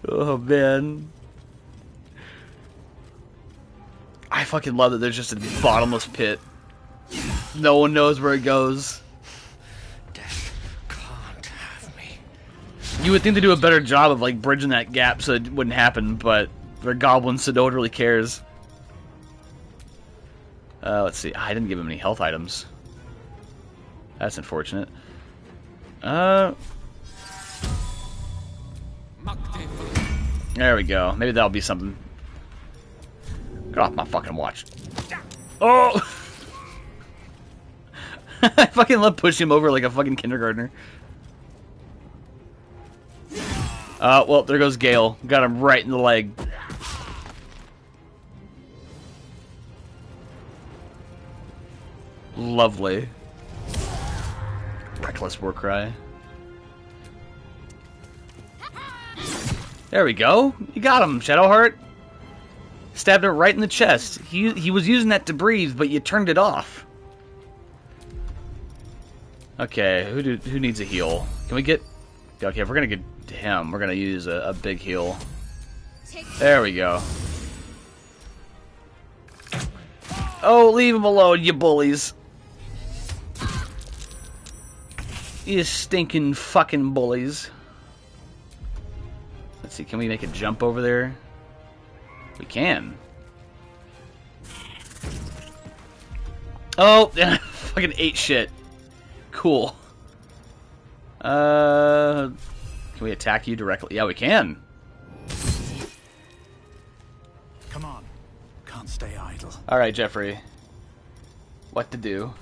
Oh man. I fucking love that there's just a bottomless pit. No one knows where it goes. Death can't have me. You would think they do a better job of like bridging that gap so it wouldn't happen, but they're goblins, so no one really cares. Let's see. I didn't give him any health items. That's unfortunate. There we go. Maybe that'll be something. Get off my fucking watch. Oh! I fucking love pushing him over like a fucking kindergartner. Well, there goes Gale. Got him right in the leg. Lovely. Reckless war cry. There we go. You got him, Shadowheart. Stabbed it right in the chest. He was using that to breathe, but you turned it off. Okay, who needs a heal? Can we get... Okay, if we're gonna get to him, we're gonna use a big heal. There we go. Oh, leave him alone, you bullies. You stinking fucking bullies. Let's see, can we make a jump over there? We can. Oh, fucking ate shit. Cool. Can we attack you directly? Yeah, we can. Come on. Can't stay idle. Alright, Jeffrey. What to do?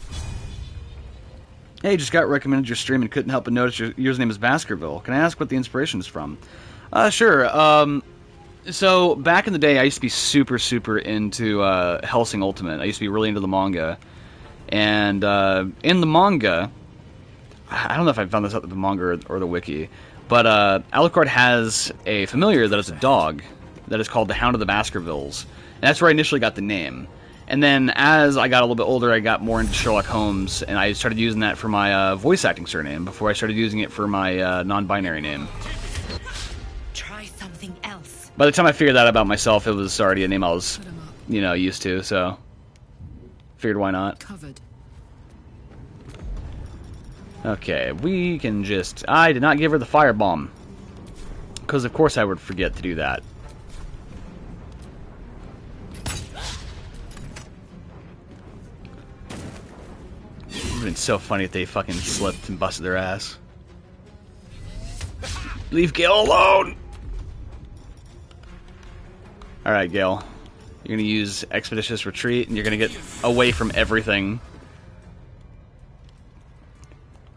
Hey, just got recommended your stream and couldn't help but notice your username is Baskerville. Can I ask what the inspiration is from? Sure. So, back in the day, I used to be super, super into Hellsing Ultimate. I used to be really into the manga. And in the manga, I don't know if I found this out in the manga or the wiki, but Alucard has a familiar that is a dog that is called the Hound of the Baskervilles. And that's where I initially got the name. And then as I got a little bit older, I got more into Sherlock Holmes, and I started using that for my voice acting surname before I started using it for my non-binary name. Try something else. By the time I figured that about myself, it was already a name I was, used to, so figured why not. Covered. Okay, we can just... I did not give her the firebomb, because of course I would forget to do that. It would have been so funny if they fucking slipped and busted their ass. Leave Gale alone! Alright, Gale. You're gonna use Expeditious Retreat, and you're gonna get away from everything.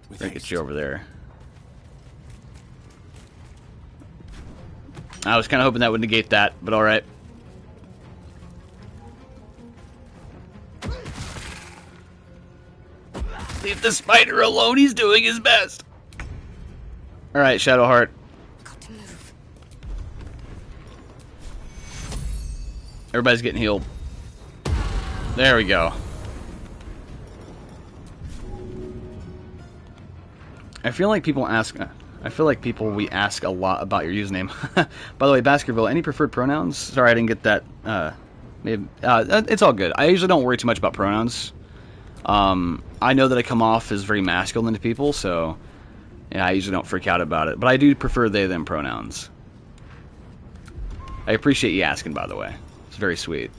We're gonna get you over there. I was kinda hoping that would negate that, but alright. Leave the spider alone, he's doing his best! Alright, Shadowheart. Everybody's getting healed. There we go. I feel like we ask a lot about your username. By the way, Baskerville, any preferred pronouns? Sorry, I didn't get that. It's all good. I usually don't worry too much about pronouns. I know that I come off as very masculine to people, so yeah, I usually don't freak out about it. But I do prefer they, them pronouns. I appreciate you asking, by the way. It's very sweet.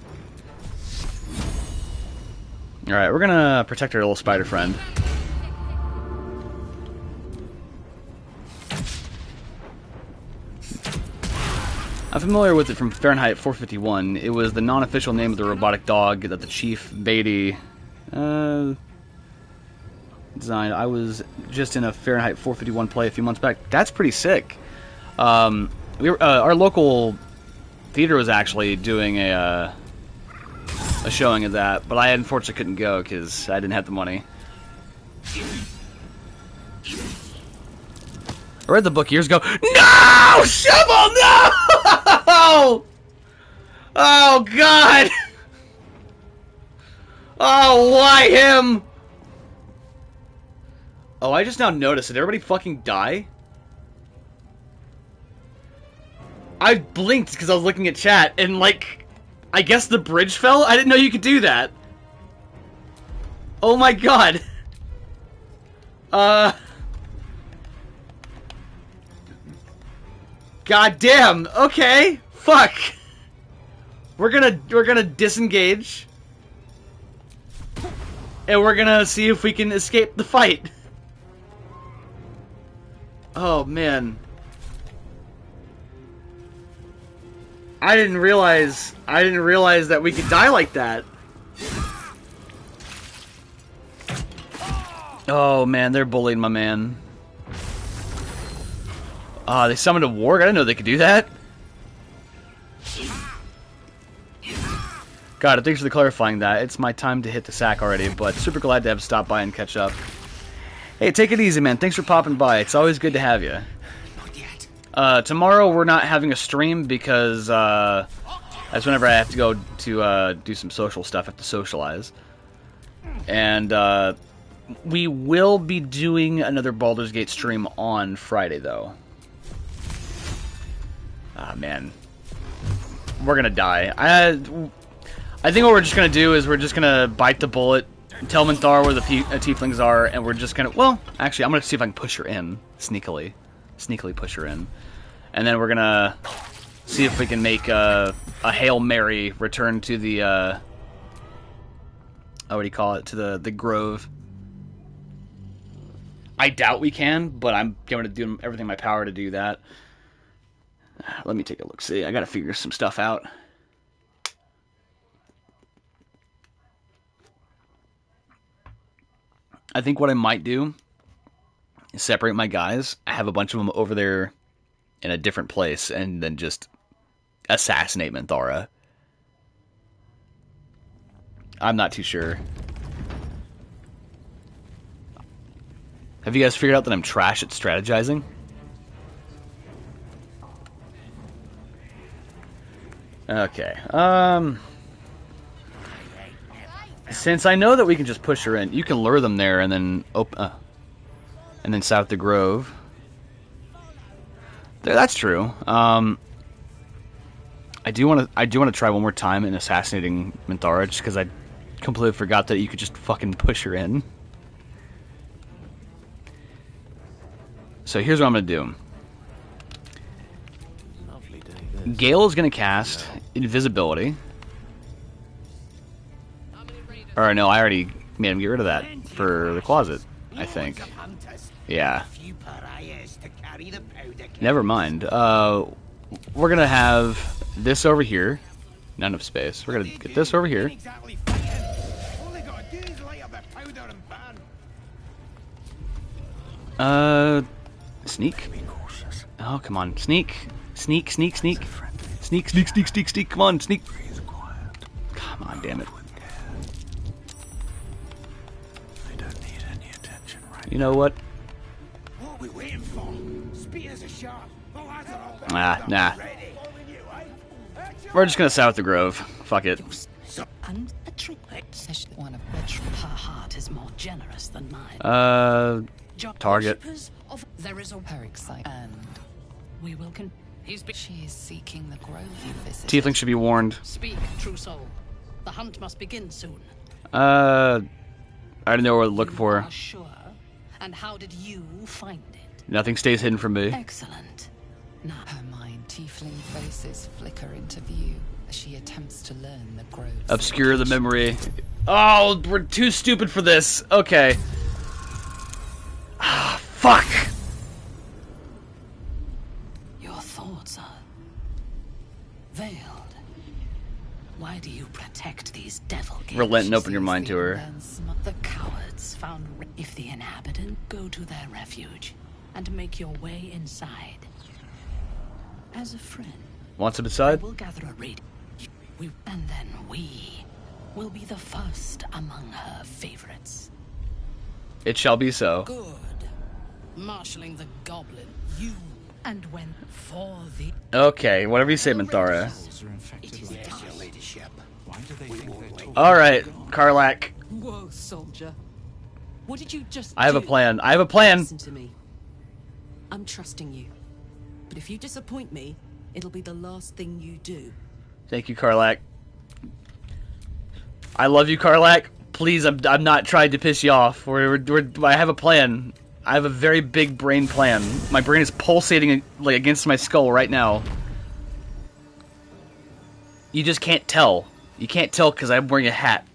Alright, we're gonna protect our little spider friend. I'm familiar with it from Fahrenheit 451. It was the non-official name of the robotic dog that the Chief Beatty designed. I was just in a Fahrenheit 451 play a few months back. That's pretty sick. Our local theater was actually doing a showing of that, but I unfortunately couldn't go because I didn't have the money. I read the book years ago. No! Shovel, no! Oh, God! Oh, why him? Oh, I just now noticed. Did everybody fucking die? I blinked because I was looking at chat, and, like, I guess the bridge fell? I didn't know you could do that. Oh my God. God damn. Okay. Fuck. We're gonna disengage. and we're gonna see if we can escape the fight. Oh man. I didn't realize that we could die like that. Oh man, they're bullying my man. They summoned a warg? I didn't know they could do that. God, thanks for clarifying that. It's my time to hit the sack already, but super glad to have stopped by and catch up. Hey, take it easy, man. Thanks for popping by. It's always good to have you. Tomorrow we're not having a stream because that's whenever I have to go to do some social stuff. I have to socialize. And we will be doing another Baldur's Gate stream on Friday, though. Ah, man. We're gonna die. I think what we're just gonna do is we're just gonna bite the bullet, tell Minthara where the tieflings are, and we're just gonna... Well, actually, I'm gonna see if I can push her in, sneakily. Sneakily push her in. And then we're gonna see if we can make a Hail Mary return to the... what do you call it? To the Grove. I doubt we can, but I'm going to do everything in my power to do that. Let me take a look. See, I got to figure some stuff out. I think what I might do is separate my guys. I have a bunch of them over there in a different place, and then just assassinate Minthara. I'm not too sure. Have you guys figured out that I'm trash at strategizing? Okay. Since I know that we can just push her in, you can lure them there and then south the Grove. That's true. I do want to try one more time in assassinating Minthara, just because I completely forgot that you could just fucking push her in. So here's what I'm going to do. Gale is going to cast Invisibility. Or no, I already made him get rid of that for the closet, I think. Yeah. Never mind. We're going to have this over here. Not enough space. We're going to get this over here. Sneak. Oh, come on. Sneak. Sneak, sneak, sneak. Sneak, sneak, sneak, sneak, sneak. Come on, sneak. Come on, damn it. You know what? What are we waiting for? Spears are sharp. Nah. We're just gonna south the Grove. Fuck it. And a trick. One of which her heart is more generous than mine. Target. There is a her excitement, and we will she is seeking the grove you visited. Tiefling should be warned. Speak, true soul. The hunt must begin soon. I don't know what we're looking for. Are sure. And how did you find it? Nothing stays hidden from me. Excellent. Now her mind, tiefling faces flicker into view as she attempts to learn the grove's obscure the memory. Oh, we're too stupid for this. Okay. Ah, fuck. Your thoughts are veiled. Why do you protect these devil gates? Relent and open your mind to her. The cowards found if the inhabitant go to their refuge and make your way inside. As a friend, want some inside? We'll gather a raid. And then we will be the first among her favorites. It shall be so. Good. Marshalling the goblin, you and when for the... Okay, whatever you say, Minthara. Alright, Karlach. Whoa, soldier. What did you just I have a plan. I have a plan. Listen to me. I'm trusting you. But if you disappoint me, it'll be the last thing you do. Thank you, Karlach. I love you, Karlach. Please, I'm not trying to piss you off. I have a plan. I have a very big brain plan. My brain is pulsating like against my skull right now. You just can't tell. You can't tell because I'm wearing a hat.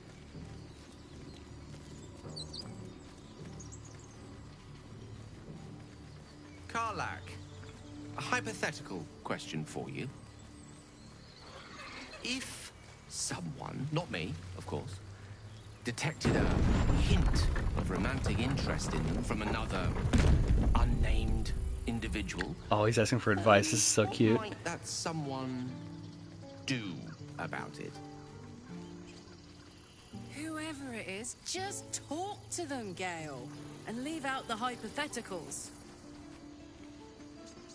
Karlak, a hypothetical question for you. If someone, not me, of course, detected a hint of romantic interest in them from another unnamed individual... Oh, he's asking for advice. This is so cute. What might that someone do about it? Whoever it is, just talk to them, Gale, and leave out the hypotheticals.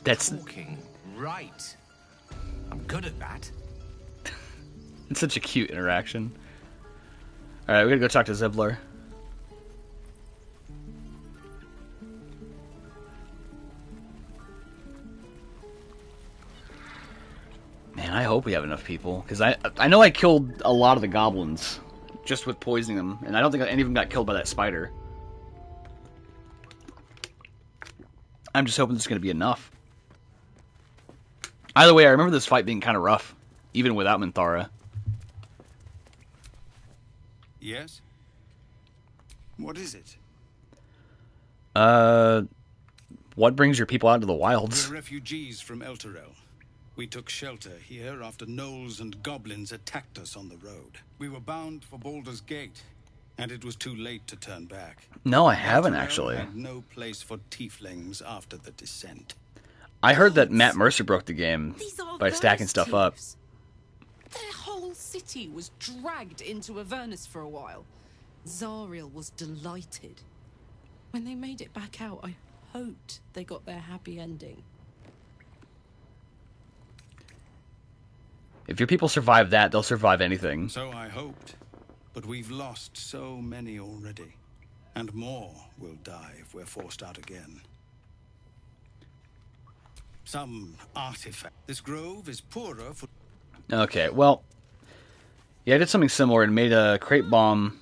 That's talking, right? I'm good at that. It's such a cute interaction. Alright, we're gonna go talk to Zebler. Man, I hope we have enough people, because I know I killed a lot of the goblins just with poisoning them, and I don't think any of them got killed by that spider. I'm just hoping this is going to be enough. Either way, I remember this fight being kind of rough, even without Minthara. Yes? What is it? What brings your people out into the wilds? We're refugees from Elturel. We took shelter here after gnolls and goblins attacked us on the road. We were bound for Baldur's Gate, and it was too late to turn back. No, I haven't Elturel actually. had no place for tieflings after the descent. I heard that Matt Mercer broke the game by stacking stuff up. Their whole city was dragged into Avernus for a while. Zariel was delighted. When they made it back out, I hoped they got their happy ending. If your people survive that, they'll survive anything. So I hoped, but we've lost so many already. And more will die if we're forced out again. Some artifact. This grove is poorer for... Okay, well... Yeah, I did something similar and made a crate bomb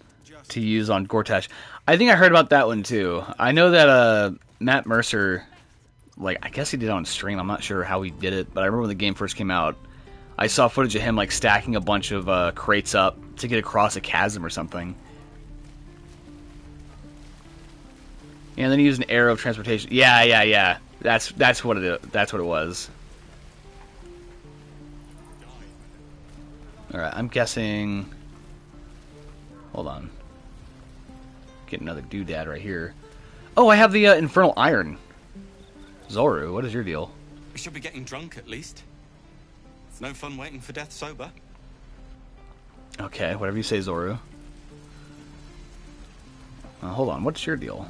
to use on Gortash. I think I heard about that one too. I know that Matt Mercer, like, I guess he did it on stream. I'm not sure how he did it, but I remember when the game first came out, I saw footage of him like stacking a bunch of crates up to get across a chasm or something. And then he used an arrow of transportation. Yeah. That's what it was. All right, I'm guessing. Hold on. Get another doodad right here. Oh, I have the infernal iron. Zoru, what is your deal? We should be getting drunk at least. It's no fun waiting for death sober. Okay, whatever you say, Zoru. Hold on, what's your deal?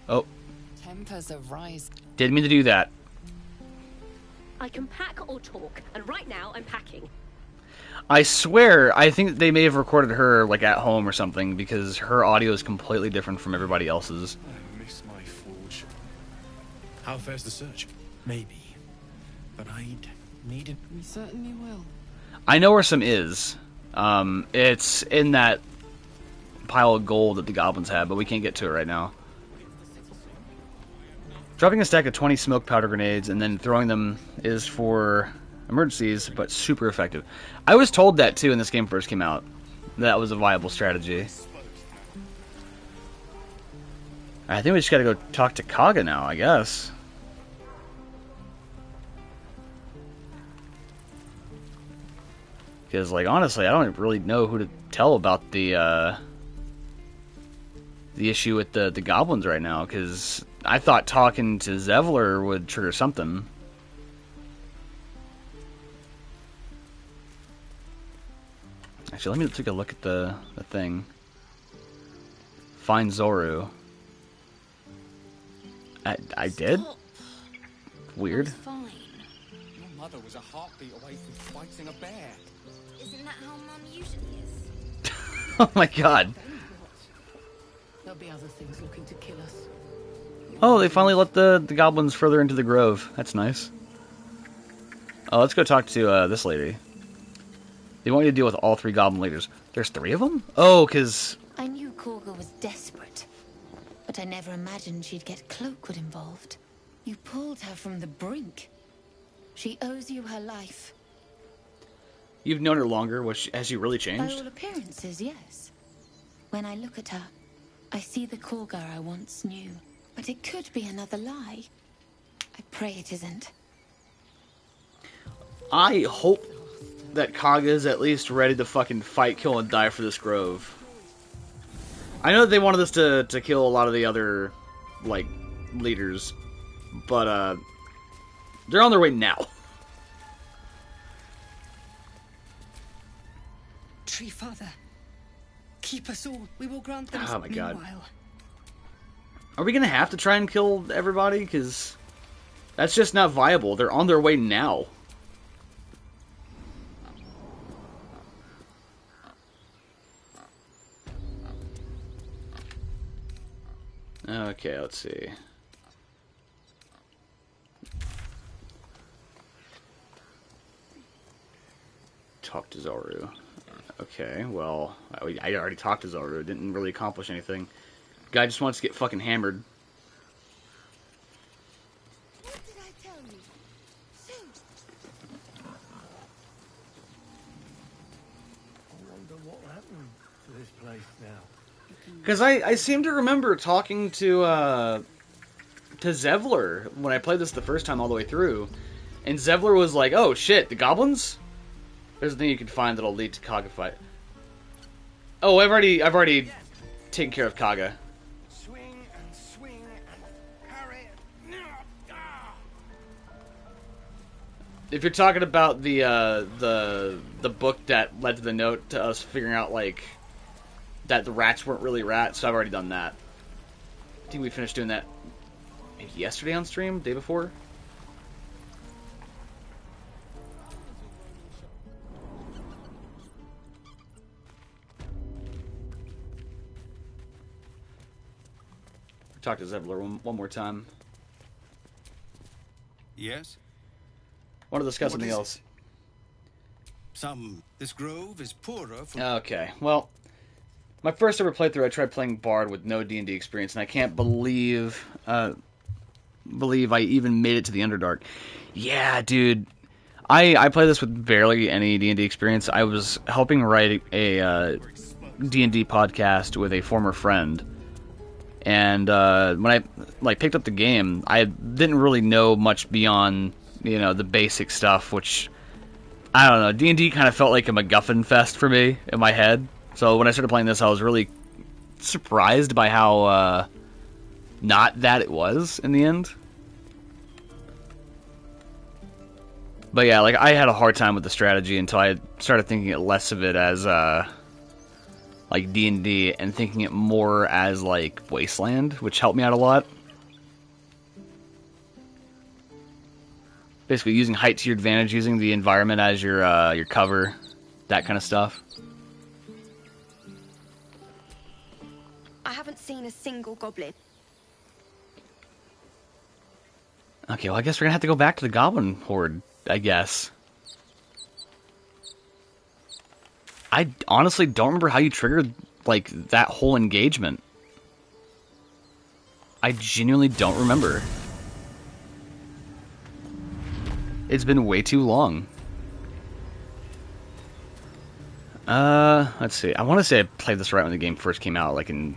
Oh. Tempers are rising. Didn't mean to do that. I can pack or talk, and right now I'm packing. I swear, I think they may have recorded her like at home or something, because her audio is completely different from everybody else's. I miss my forge. How fares the search? Maybe. But I'd need it. We certainly will. I know where some is. It's in that pile of gold that the goblins have, but we can't get to it right now. Dropping a stack of 20 smoke powder grenades and then throwing them is for emergencies, but super effective. I was told that too when this game first came out. That was a viable strategy. I think we just gotta go talk to Kaga now, I guess. Because, like, honestly, I don't really know who to tell about the issue with the goblins right now, because I thought talking to Zevler would trigger something. Actually, let me take a look at the thing. Find Zoru. I did? Weird. Fine. Your mother was a heartbeat away from fighting a bear. Isn't that how Mum usually is? Oh my god. There'll be other things looking to kill us. Oh, they finally let the goblins further into the grove. That's nice. Oh, let's go talk to this lady. They want you to deal with all 3 goblin leaders. There's 3 of them? Oh, because... I knew Korga was desperate, but I never imagined she'd get Cloakwood involved. You pulled her from the brink. She owes you her life. You've known her longer. Has she really By changed? all appearances, yes. When I look at her, I see the Korga I once knew. But it could be another lie. I pray it isn't. I hope that Kaga is at least ready to fucking fight, kill, and die for this grove. I know that they wanted us to kill a lot of the other, like, leaders, but, they're on their way now. Tree Father, keep us all. We will grant them. Oh my god. Meanwhile. Are we gonna have to try and kill everybody? Because that's just not viable. They're on their way now. Okay, let's see. Talk to Zoru. Okay, well, I already talked to Zoru. It didn't really accomplish anything. Guy just wants to get fucking hammered. What did I tell you? Soon. I wonder what happened to this place now. Because I seem to remember talking to Zevler when I played this the first time all the way through, and Zevler was like, "Oh shit, the goblins? There's a thing you can find that'll lead to Kaga fight." Oh, I've already taken care of Kaga. Swing and hurry. If you're talking about the book that led to the note to us figuring out like that the rats weren't really rats, so I've already done that. I think we finished doing that maybe yesterday on stream, day before. Talk to Zevler one more time. Yes? Want to discuss What something is else? This grove is poorer for... Okay, well, my first ever playthrough, I tried playing Bard with no D&D experience, and I can't believe I even made it to the Underdark. Yeah, dude. I play this with barely any D&D experience. I was helping write a D&D podcast with a former friend. And when I picked up the game, I didn't really know much beyond, the basic stuff, which, I don't know, D&D kind of felt like a MacGuffin fest for me in my head. So when I started playing this, I was really surprised by how not that it was in the end. But yeah, like, I had a hard time with the strategy until I started thinking it less of it as like D&D and thinking it more as like Wasteland, which helped me out a lot. Basically using height to your advantage, using the environment as your cover, that kind of stuff. I haven't seen a single goblin. Okay, well I guess we're gonna have to go back to the goblin horde, I guess. I honestly don't remember how you triggered, like, that whole engagement. I genuinely don't remember. It's been way too long. Let's see. I want to say I played this right when the game first came out, like in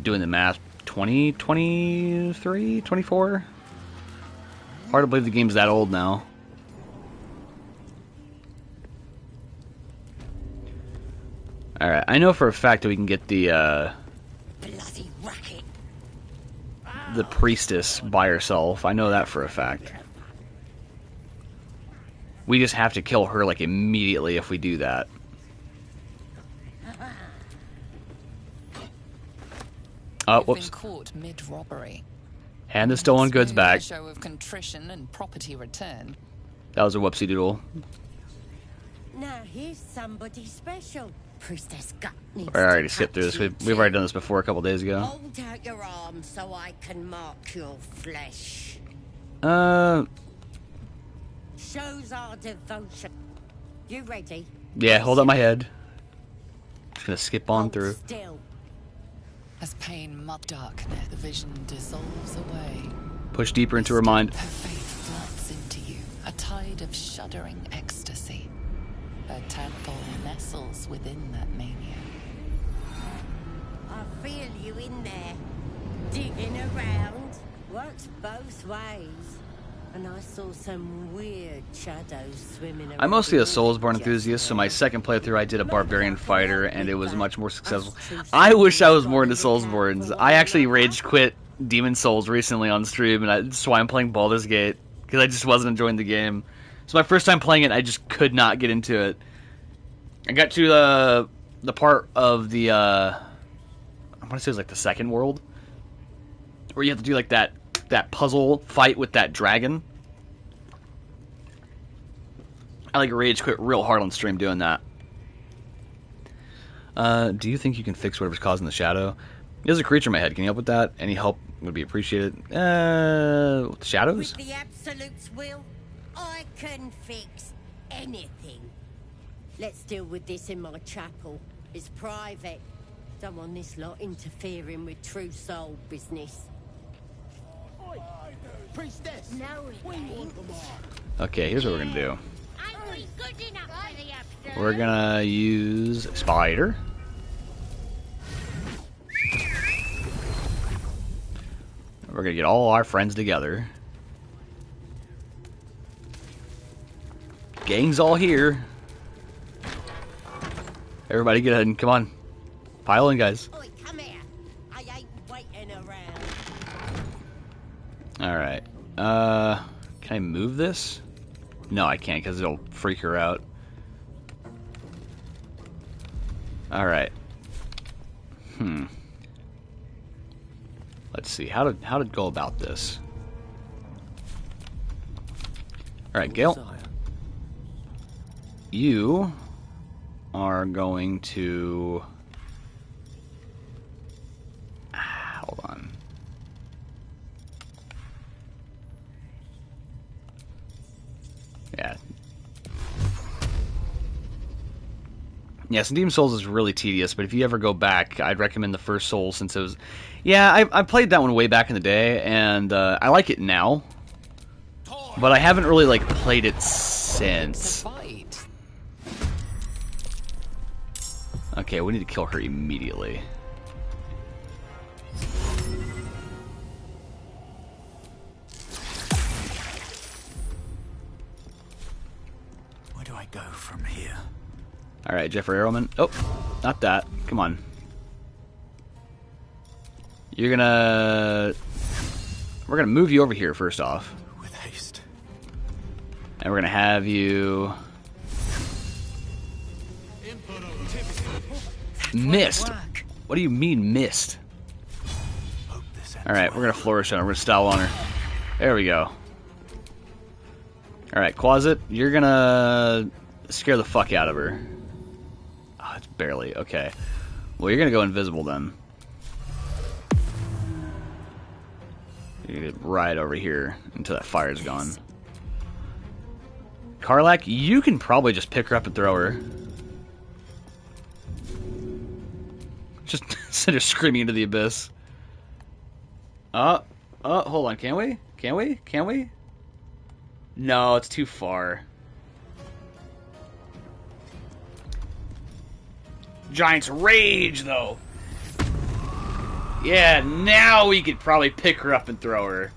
doing the math, 2023, 24? Hard to believe the game's that old now. Alright, I know for a fact that we can get the Bloody racket. the priestess by herself. I know that for a fact. We just have to kill her, like, immediately if we do that. Oh, whoops. You've been caught mid-robbery. Hand the stolen goods back. A show of contrition and property return. That was a whoopsie doodle. Now here's somebody special. Priestess Gut needs I already to skipped through this. touch you We've already done this before a couple days ago. Hold out your arm so I can mark your flesh. Shows our devotion. You ready? Yeah, hold up my head. Just gonna skip on Hold through. Still. As pain mud darkness, the vision dissolves away. Push deeper into her mind. Her faith floods into you, a tide of shuddering ecstasy. Her tadpole nestles within that mania. I feel you in there. Digging around works both ways. And I saw some weird shadows swimming around. I'm mostly a Soulsborne enthusiast, so my second playthrough I did a Barbarian Fighter, and it was much more successful. I wish I was more into Soulsborns. I actually rage quit Demon Souls recently on stream, and that's why I'm playing Baldur's Gate, because I just wasn't enjoying the game. So my first time playing it, I just could not get into it. I got to the part of the, I want to say it was like the second world, where you have to do like that puzzle fight with that dragon. I like rage quit real hard on stream doing that. Do you think you can fix whatever's causing the shadow? There's a creature in my head. Can you help with that? Any help would be appreciated. With shadows? With the Absolute's will, I can fix anything. Let's deal with this in my chapel. It's private. Don't want this lot interfering with true soul business. Priestess! No, we ain't. Okay, here's what we're gonna do. Ain't we good enough for the Absolute? We're gonna use Spider. We're gonna get all our friends together. Gang's all here. Everybody get ahead and come on. Pile in, guys. Oi, come here. I ain't waiting around. Alright. Can I move this? No, I can't, because it'll freak her out. Alright. Let's see. How to go about this? Alright, Gale. You are going to... hold on. Yeah. Yeah, some Demon Souls is really tedious, but if you ever go back, I'd recommend the first Soul, since it was... Yeah, I played that one way back in the day, and I like it now. But I haven't really, like, played it since. Okay, we need to kill her immediately. Where do I go from here? Alright, Jeffrey Arrowman. Oh, not that. Come on. You're gonna... We're gonna move you over here first off. With haste. And we're gonna have you... Missed? What do you mean, missed? Alright, we're gonna flourish on her. We're gonna style on her. There we go. Alright, Quasit, you're gonna scare the fuck out of her. Oh, it's barely. Okay. Well, you're gonna go invisible then. You get right over here until that fire's gone. Karlak, you can probably just pick her up and throw her. Just send her screaming into the abyss. Hold on, can we? Can we? Can we? No, it's too far. Giant's Rage, though. Yeah, now we could probably pick her up and throw her.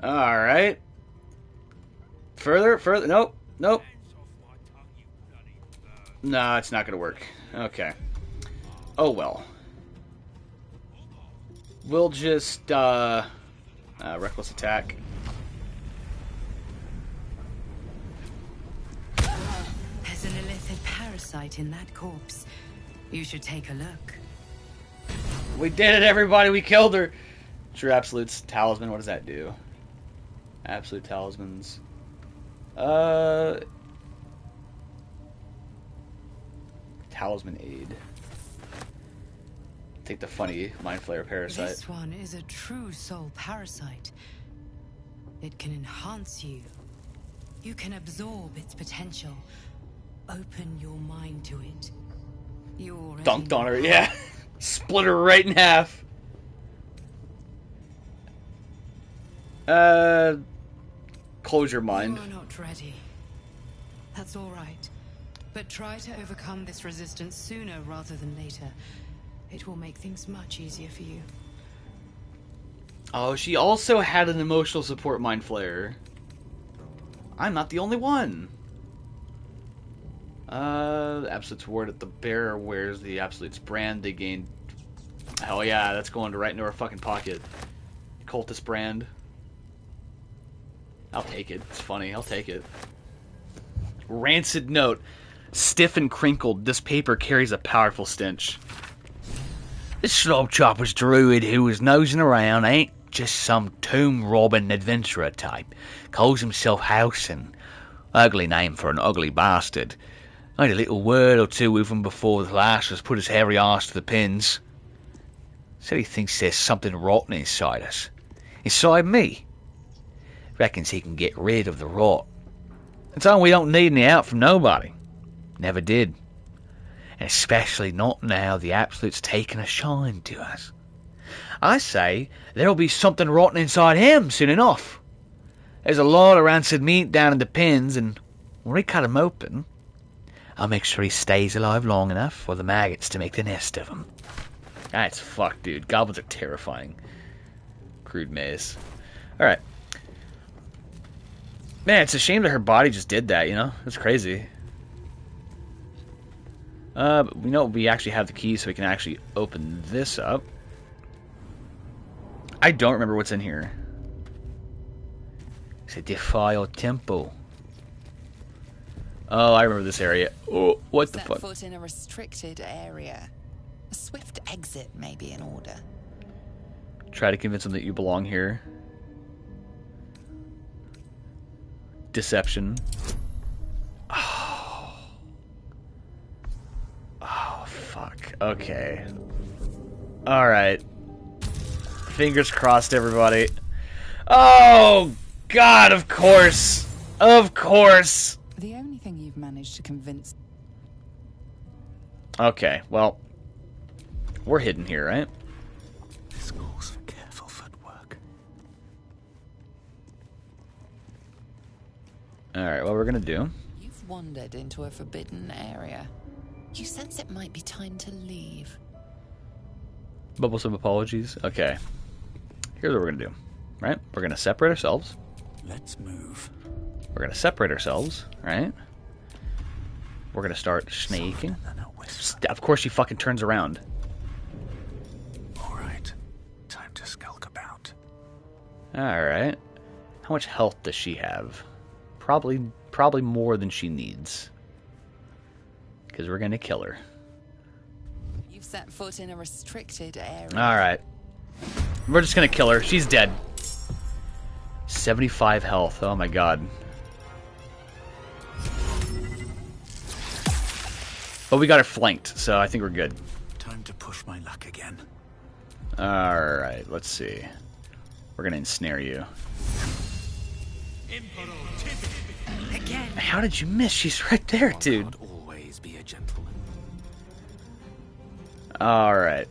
Alright. Further? Further? Nope. Nope. No, it's not gonna work. Okay. Oh well. We'll just, reckless attack. There's an illithid parasite in that corpse. You should take a look. We did it, everybody! We killed her! True Absolute's Talisman, what does that do? Absolute Talismans. Talisman Aid. Take the funny Mind Flayer Parasite. This one is a true soul parasite. It can enhance you. You can absorb its potential. Open your mind to it. You already Dunked on her, know. yeah. Split her right in half. Close your mind. You are not ready. That's all right. But try to overcome this resistance sooner rather than later. It will make things much easier for you. Oh, she also had an emotional support mind flayer. I'm not the only one. The Absolute's ward at the bearer wears the Absolute's brand. They gain. Hell yeah, that's going right into our fucking pocket. Cultist brand. I'll take it. It's funny. I'll take it. Rancid note. Stiff and crinkled, this paper carries a powerful stench. This slob chopper's druid who was nosing around ain't just some tomb-robbing adventurer type. Calls himself Howson. Ugly name for an ugly bastard. I had a little word or two with him before the Lashes put his hairy arse to the pins. Said he thinks there's something rotten inside us. Inside me. Reckons he can get rid of the rot. And so we don't need any help from nobody. Never did. And especially not now the Absolute's taken a shine to us. I say there'll be something rotten inside him soon enough. There's a lot of rancid meat down in the pins, and when we cut him open, I'll make sure he stays alive long enough for the maggots to make the nest of him. That's fucked, dude. Goblins are terrifying. Crude maze. Alright. Man, it's a shame that her body just did that, you know? That's crazy. We know we actually have the key, so we can actually open this up. I don't remember what's in here. It's a defiled temple. Oh, I remember this area. Oh, what the fuck? Set foot in a restricted area. A swift exit may be in order. Try to convince them that you belong here. Deception. Oh, fuck. Okay. Alright. Fingers crossed, everybody. Oh, God, of course. Of course. The only thing you've managed to convince... Okay, well, we're hidden here, right? This calls for careful footwork. Alright, what we're gonna do... You've wandered into a forbidden area. You sense it might be time to leave. Bubble some apologies. Okay. Here's what we're gonna do. Right? We're gonna separate ourselves. Let's move. We're gonna separate ourselves, right? We're gonna start snaking. Of course she fucking turns around. Alright. Time to skulk about. Alright. How much health does she have? Probably more than she needs. Because we're gonna kill her. You've set foot in a restricted area. Alright. We're just gonna kill her. She's dead. 75 health. Oh my god. But we got her flanked, so I think we're good. Time to push my luck again. Alright, let's see. We're gonna ensnare you. Again. How did you miss? She's right there, dude. Always be a gentleman. Alright.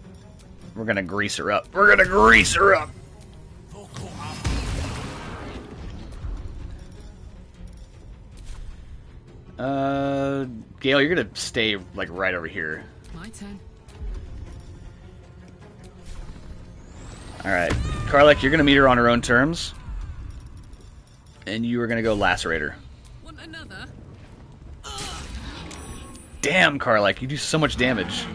We're gonna grease her up. We're gonna grease her up! Gale, you're gonna stay, like, right over here. My turn. Alright. Karlek, you're gonna meet her on her own terms. And you are gonna go lacerate her. Want another? Damn, Karlek, you do so much damage.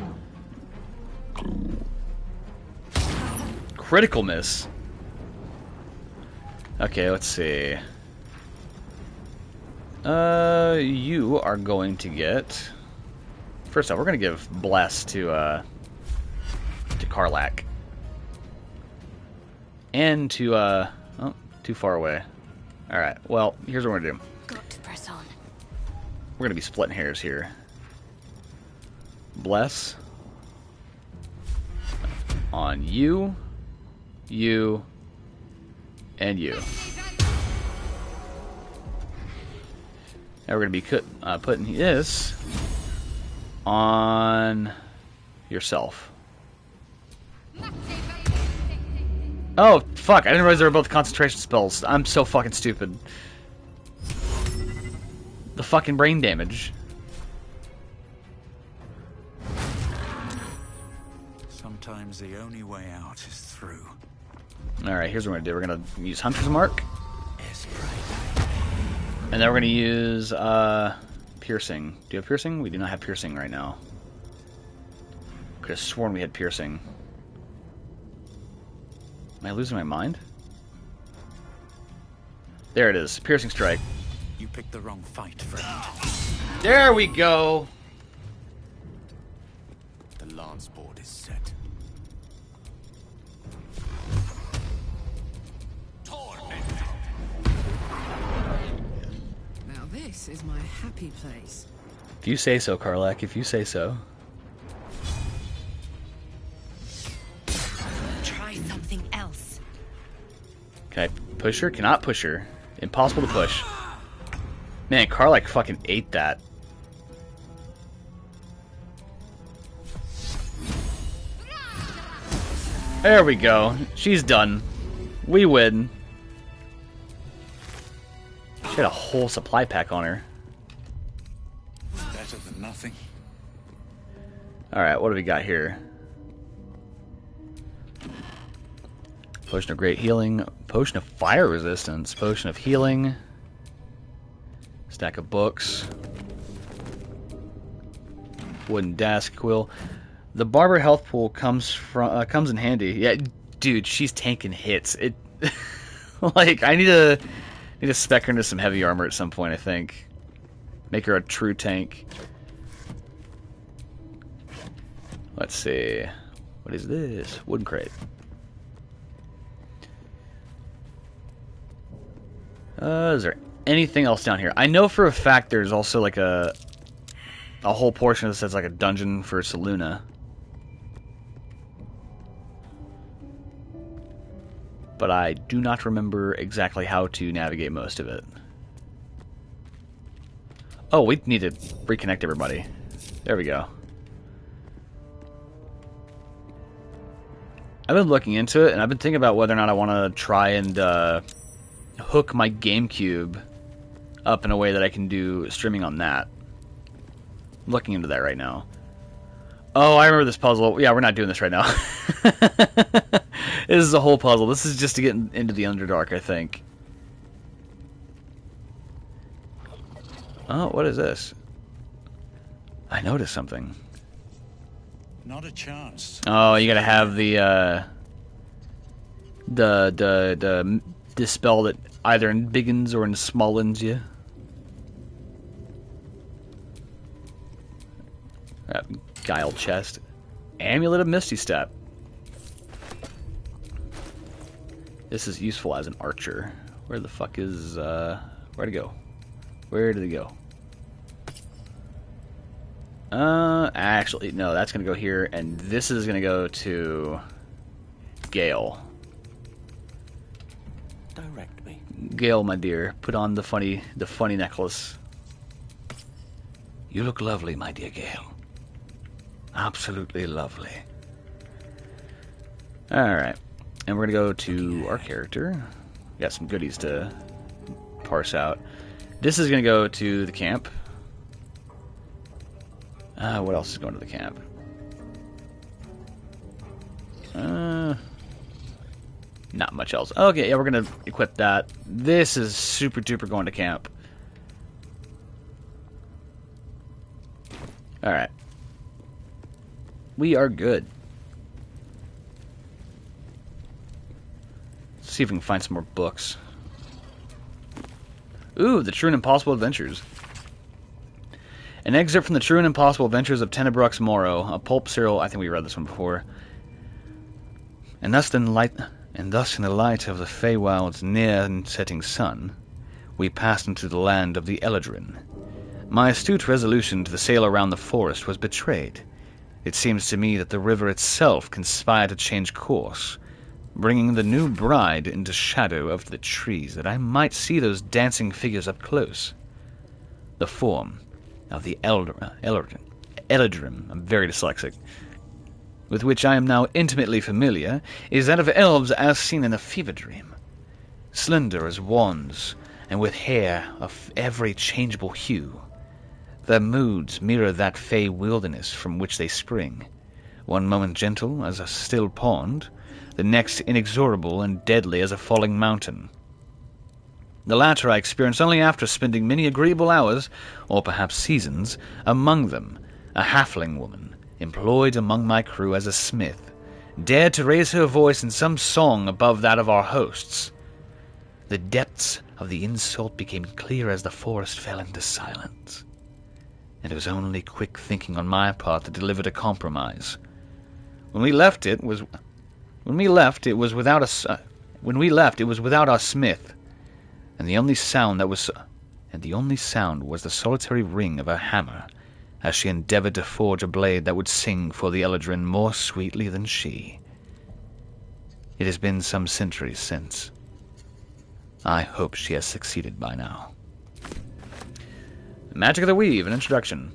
Critical miss. Okay, let's see. You are going to get... First off, we're going to give Bless to Karlak. And to, oh, too far away. Alright, well, here's what we're going to do. Got to press on. We're going to be splitting hairs here. Bless. On you, you, and you. Now we're going to be putting this on yourself. Oh, fuck. I didn't realize they were both concentration spells. I'm so fucking stupid. The fucking brain damage. Seems the only way out is through. Alright, here's what we're gonna do. We're gonna use Hunter's Mark. And then we're gonna use piercing. Do you have piercing? We do not have piercing right now. Could have sworn we had piercing. Am I losing my mind? There it is. Piercing strike. You picked the wrong fight, friend. There we go. The lance board is set. Now this is my happy place. If you say so, Karlak. If you say so. Try something else. Can I push her? Cannot push her. Impossible to push. Man, Karlak fucking ate that. There we go. She's done. We win. She had a whole supply pack on her. Better than nothing. Alright, what do we got here? Potion of Great Healing. Potion of Fire Resistance. Potion of Healing. Stack of books. Wooden desk. Quill. The Barber health pool comes in handy. Yeah, dude, she's tanking hits. It like I need to spec her into some heavy armor at some point, I think. Make her a true tank. Let's see. What is this? Wooden crate. Is there anything else down here? I know for a fact there's also like a whole portion that says like a dungeon for Selûne. But I do not remember exactly how to navigate most of it. Oh, we need to reconnect everybody. There we go. I've been looking into it, and I've been thinking about whether or not I want to try and hook my GameCube up in a way that I can do streaming on that. I'm looking into that right now. Oh, I remember this puzzle. Yeah, we're not doing this right now. This is a whole puzzle. This is just to get into the Underdark, I think. Oh, what is this? I noticed something. Not a chance. Oh, you gotta have the dispel that either in biggins or in smallens you. Guile chest. Amulet of Misty Step. This is useful as an archer. Where the fuck is where'd it go? Where did it go? Actually, no, that's gonna go here, and this is gonna go to Gale. Direct me. Gale, my dear, put on the funny necklace. You look lovely, my dear Gale. Absolutely lovely. Alright. And we're gonna go to our character. We got some goodies to parse out. This is gonna go to the camp. What else is going to the camp? Not much else. Okay, yeah, we're gonna equip that. This is super duper going to camp. Alright. We are good. Let's see if we can find some more books. Ooh, the True and Impossible Adventures. An excerpt from the True and Impossible Adventures of Tenebrux Morrow, a pulp serial. I think we read this one before. And thus in the light of the Feywild's near setting sun, we passed into the land of the Eladrin. My astute resolution to sail around the forest was betrayed. It seems to me that the river itself conspired to change course, bringing the new bride into shadow of the trees, that I might see those dancing figures up close. The form of the Eladrin, I'm very dyslexic, with which I am now intimately familiar, is that of elves as seen in a fever dream. Slender as wands, and with hair of every changeable hue. Their moods mirror that fey wilderness from which they spring, one moment gentle as a still pond, the next inexorable and deadly as a falling mountain. The latter I experienced only after spending many agreeable hours, or perhaps seasons, among them. A halfling woman, employed among my crew as a smith, dared to raise her voice in some song above that of our hosts. The depths of the insult became clear as the forest fell into silence, and it was only quick thinking on my part that delivered a compromise. When we left, it was without our smith, and the only sound was the solitary ring of her hammer, as she endeavored to forge a blade that would sing for the Eladrin more sweetly than she. It has been some centuries since. I hope she has succeeded by now. Magic of the Weave, an introduction.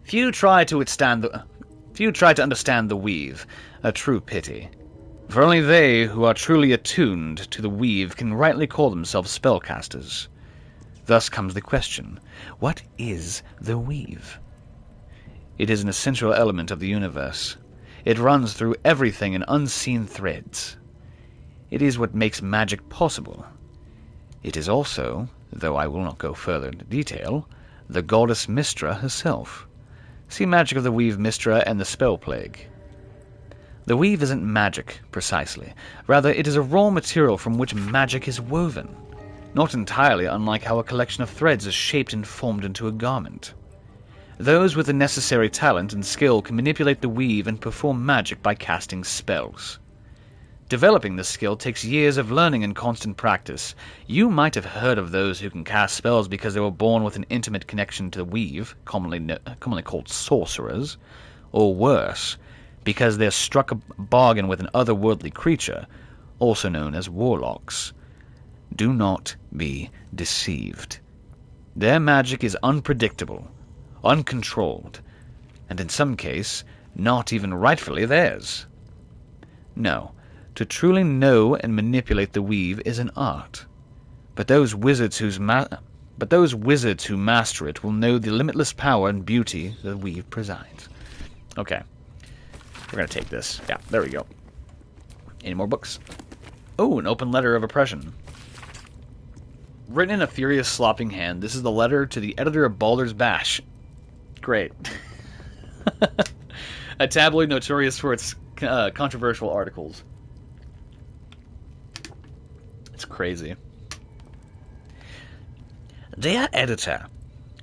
Few try to understand the weave, a true pity. For only they who are truly attuned to the weave can rightly call themselves spellcasters. Thus comes the question, what is the weave? It is an essential element of the universe. It runs through everything in unseen threads. It is what makes magic possible. It is also, though I will not go further into detail, the goddess Mystra herself. See Magic of the Weave Mystra and the Spell Plague. The weave isn't magic, precisely. Rather, it is a raw material from which magic is woven. Not entirely unlike how a collection of threads is shaped and formed into a garment. Those with the necessary talent and skill can manipulate the weave and perform magic by casting spells. Developing this skill takes years of learning and constant practice. You might have heard of those who can cast spells because they were born with an intimate connection to the weave, commonly called sorcerers, or worse, because they struck a bargain with an otherworldly creature, also known as warlocks. Do not be deceived. Their magic is unpredictable, uncontrolled, and in some case, not even rightfully theirs. No, to truly know and manipulate the weave is an art. But those wizards who master it will know the limitless power and beauty the weave presides. Okay. We're going to take this. Yeah, there we go. Any more books? Oh, an open letter of oppression. Written in a furious, slopping hand, this is the letter to the editor of Baldur's Bash. Great. A tabloid notorious for its controversial articles. It's crazy. Dear editor,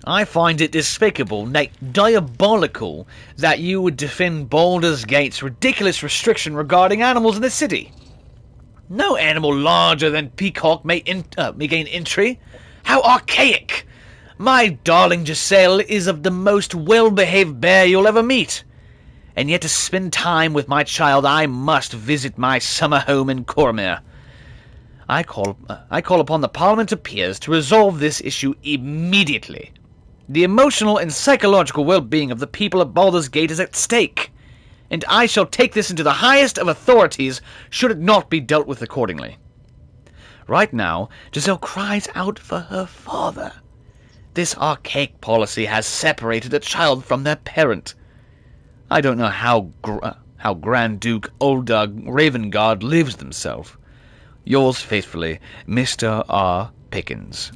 I find it despicable, nay, diabolical, that you would defend Baldur's Gate's ridiculous restriction regarding animals in the city. No animal larger than peacock may gain entry. How archaic! My darling Giselle is of the most well-behaved bear you'll ever meet. And yet to spend time with my child I must visit my summer home in Cormyr. I call upon the Parliament of Peers to resolve this issue immediately. The emotional and psychological well-being of the people of Baldur's Gate is at stake, and I shall take this into the highest of authorities should it not be dealt with accordingly. Right now, Giselle cries out for her father. This archaic policy has separated a child from their parent. I don't know how Grand Duke Uldar Ravengard lives himself. Yours faithfully, Mr. R. Pickens.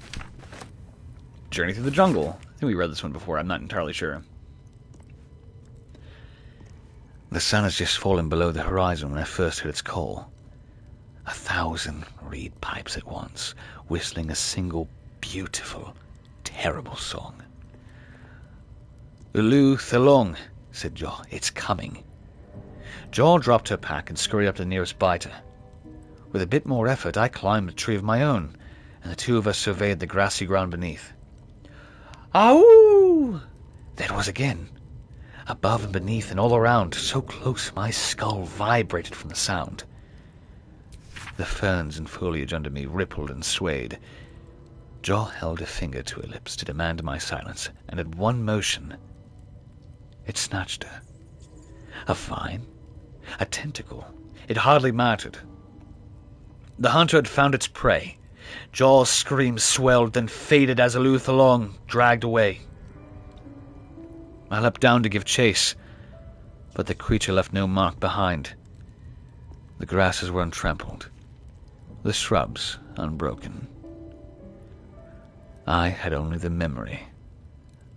Journey Through the Jungle. I think we read this one before, I'm not entirely sure. The sun has just fallen below the horizon when I first heard its call. 1,000 reed pipes at once, whistling a single beautiful, terrible song. Ulu Thelong, said Jaw. It's coming. Jaw dropped her pack and scurried up to the nearest biter. With a bit more effort, I climbed a tree of my own, and the two of us surveyed the grassy ground beneath. Ow! There it was again. Above and beneath and all around, so close my skull vibrated from the sound. The ferns and foliage under me rippled and swayed. Jaw held a finger to her lips to demand my silence, and at one motion, it snatched her. A vine? A tentacle? It hardly mattered. The hunter had found its prey. Jaw's scream swelled, then faded as Ulu Thelong dragged away. I leapt down to give chase, but the creature left no mark behind. The grasses were untrampled, the shrubs unbroken. I had only the memory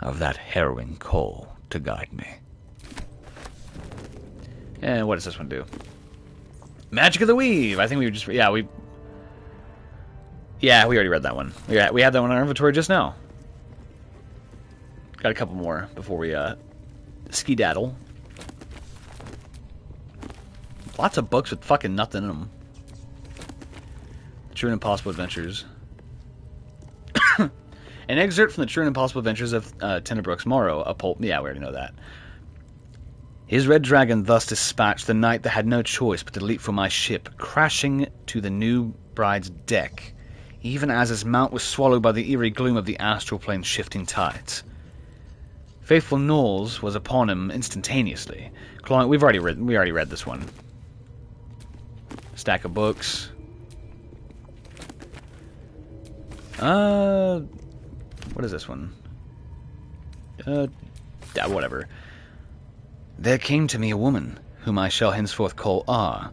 of that harrowing call to guide me. And what does this one do? Magic of the Weave! I think we just... Yeah, we already read that one. Yeah, we had that one in our inventory just now. Got a couple more before we skedaddle. Lots of books with fucking nothing in them. True and Impossible Adventures. An excerpt from the True and Impossible Adventures of Tenebrook's Morrow, a pulp. Yeah, we already know that. His red dragon thus dispatched the knight that had no choice but to leap from my ship, crashing to the new bride's deck, even as his mount was swallowed by the eerie gloom of the astral plane's shifting tides. Faithful Knowles was upon him instantaneously. We already read this one. Stack of books. What is this one? Whatever. There came to me a woman, whom I shall henceforth call R,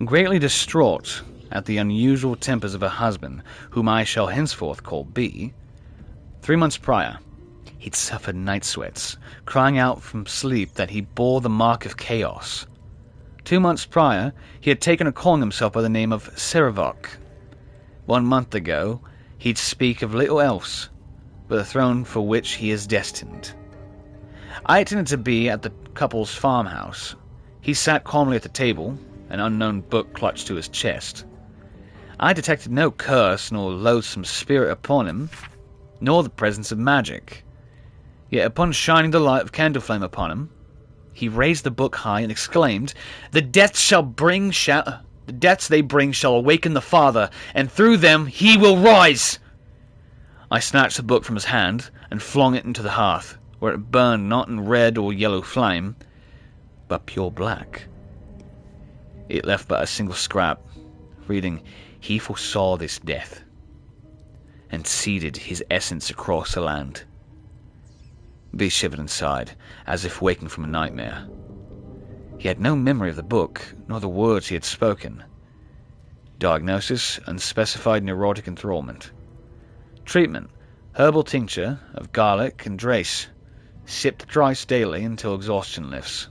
greatly distraught at the unusual tempers of her husband, whom I shall henceforth call B. 3 months prior, he'd suffered night sweats, crying out from sleep that he bore the mark of chaos. 2 months prior, he had taken to calling himself by the name of Serevok. 1 month ago, he'd speak of little else but the throne for which he is destined. I attended to be at the couple's farmhouse. He sat calmly at the table, an unknown book clutched to his chest. I detected no curse nor loathsome spirit upon him, nor the presence of magic. Yet upon shining the light of candle flame upon him, he raised the book high and exclaimed, The deaths they bring shall awaken the Father, and through them he will rise! I snatched the book from his hand and flung it into the hearth, where it burned not in red or yellow flame, but pure black. It left but a single scrap, reading, He foresaw this death, and seeded his essence across the land. B shivered inside, as if waking from a nightmare. He had no memory of the book, nor the words he had spoken. Diagnosis, unspecified neurotic enthrallment. Treatment, herbal tincture of garlic and drace, sipped thrice daily until exhaustion lifts.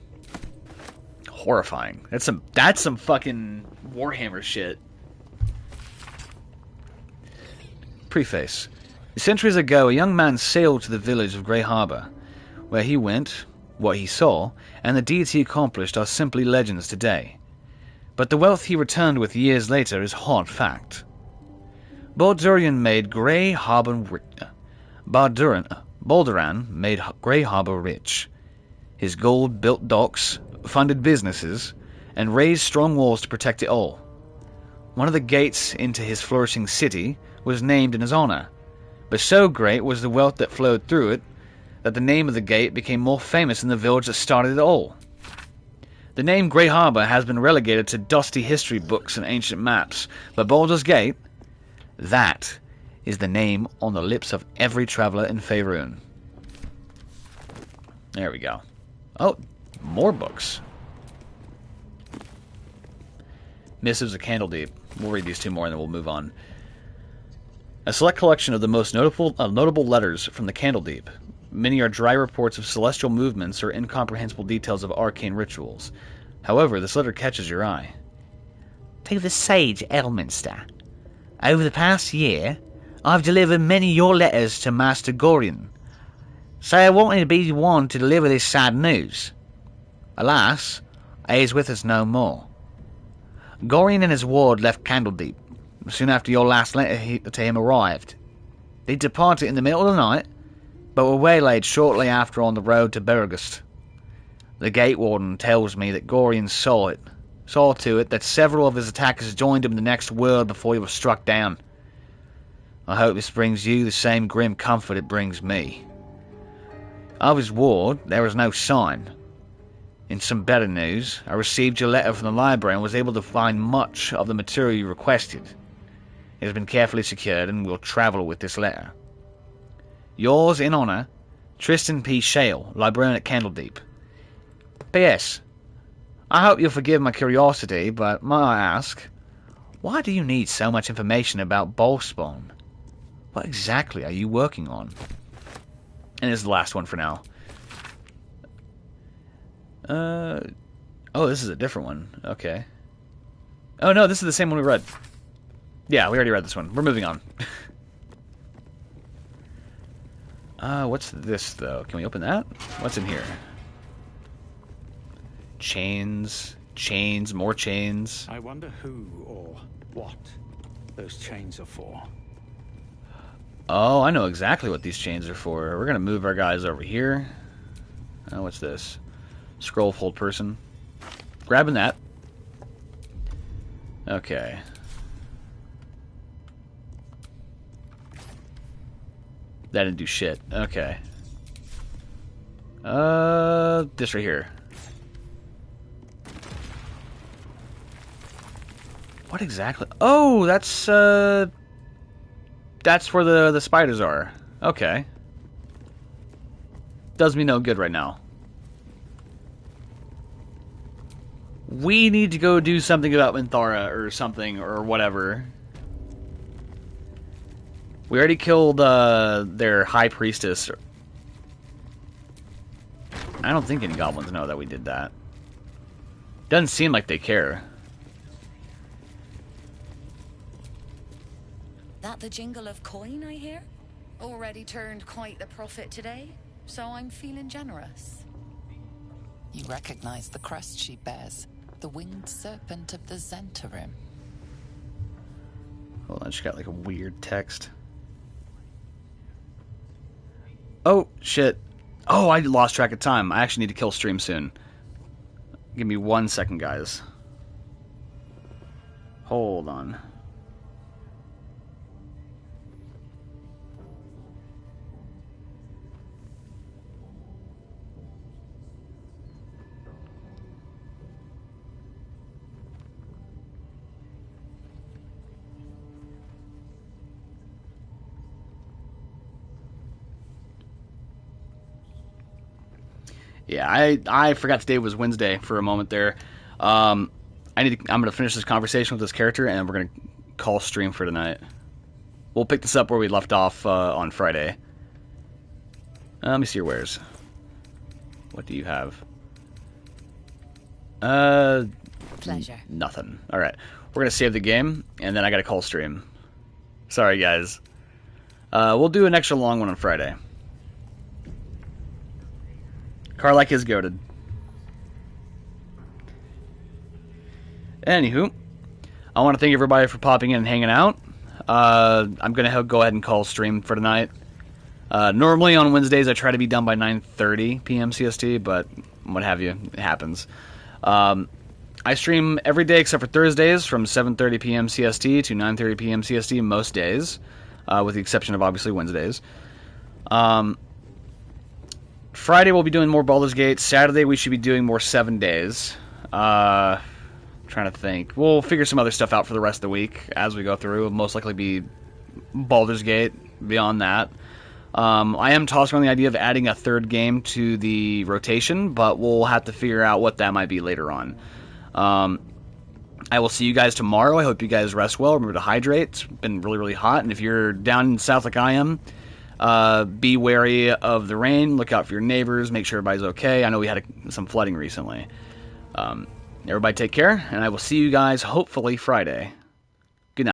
Horrifying. That's some fucking Warhammer shit. Preface. Centuries ago, a young man sailed to the village of Grey Harbor. Where he went, what he saw, and the deeds he accomplished are simply legends today. But the wealth he returned with years later is hard fact. Balduran made Grey Harbor rich. His gold built docks, funded businesses, and raised strong walls to protect it all. One of the gates into his flourishing city was named in his honor, but so great was the wealth that flowed through it that the name of the gate became more famous than the village that started it all. The name Grey Harbor has been relegated to dusty history books and ancient maps, but Baldur's Gate, that is the name on the lips of every traveler in Faerun. There we go. Oh, more books. Missives of Candledeep. We'll read these two more and then we'll move on. A select collection of the most notable letters from the Candledeep. Many are dry reports of celestial movements or incomprehensible details of arcane rituals. However, this letter catches your eye. To the Sage Elminster. Over the past year, I've delivered many of your letters to Master Gorion, so I wanted to be the one to deliver this sad news. Alas, he is with us no more. Gorion and his ward left Candledeep soon after your last letter to him arrived. They departed in the middle of the night, but were waylaid shortly after on the road to Bergust. The gate warden tells me that Gorion saw to it that several of his attackers joined him in the next world before he was struck down. I hope this brings you the same grim comfort it brings me. Of his ward, there is no sign. In some better news, I received your letter from the library and was able to find much of the material you requested. It has been carefully secured and will travel with this letter. Yours in honor, Tristan P. Shale, librarian at Candledeep. P.S. I hope you'll forgive my curiosity, but may I ask, why do you need so much information about Ballspawn? What exactly are you working on? And this is the last one for now. Oh, this is a different one. Okay. Oh no, this is the same one we read. Yeah, we already read this one. We're moving on. What's this though? Can we open that? What's in here? Chains, chains, more chains. I wonder who or what those chains are for. Oh, I know exactly what these chains are for. We're gonna move our guys over here. Oh, what's this? Scroll fold person. Grabbing that. Okay. That didn't do shit. Okay. This right here. What exactly? Oh, that's where the spiders are. Okay. Does me no good right now. We need to go do something about Minthara or something or whatever. We already killed their high priestess. I don't think any goblins know that we did that. Doesn't seem like they care. That the jingle of coin, I hear? Already turned quite the profit today, so I'm feeling generous. You recognize the crest she bears, the winged serpent of the Zentarim. Hold on, she got like a weird text. Oh, shit. Oh, I lost track of time. I actually need to kill stream soon. Give me 1 second, guys. Hold on. Yeah, I forgot today was Wednesday for a moment there. I'm gonna finish this conversation with this character, and we're gonna call stream for tonight. We'll pick this up where we left off on Friday. Let me see your wares. What do you have? Pleasure. Nothing. All right, we're gonna save the game, and then I gotta call stream. Sorry, guys. We'll do an extra long one on Friday. Karlak is goated. Anywho, I want to thank everybody for popping in and hanging out. I'm going to go ahead and call stream for tonight. Normally on Wednesdays I try to be done by 9:30 p.m. CST, but what have you, it happens. I stream every day except for Thursdays from 7:30 p.m. CST to 9:30 p.m. CST most days, with the exception of obviously Wednesdays. Friday we'll be doing more Baldur's Gate. Saturday we should be doing more 7 days. Trying to think. We'll figure some other stuff out for the rest of the week as we go through. It'll most likely be Baldur's Gate. Beyond that, I am tossing on the idea of adding a third game to the rotation, but we'll have to figure out what that might be later on. I will see you guys tomorrow. I hope you guys rest well. Remember to hydrate. It's been really, really hot, and if you're down south like I am, be wary of the rain. Look out for your neighbors. Make sure everybody's okay. I know we had some flooding recently. Everybody take care, and I will see you guys hopefully Friday.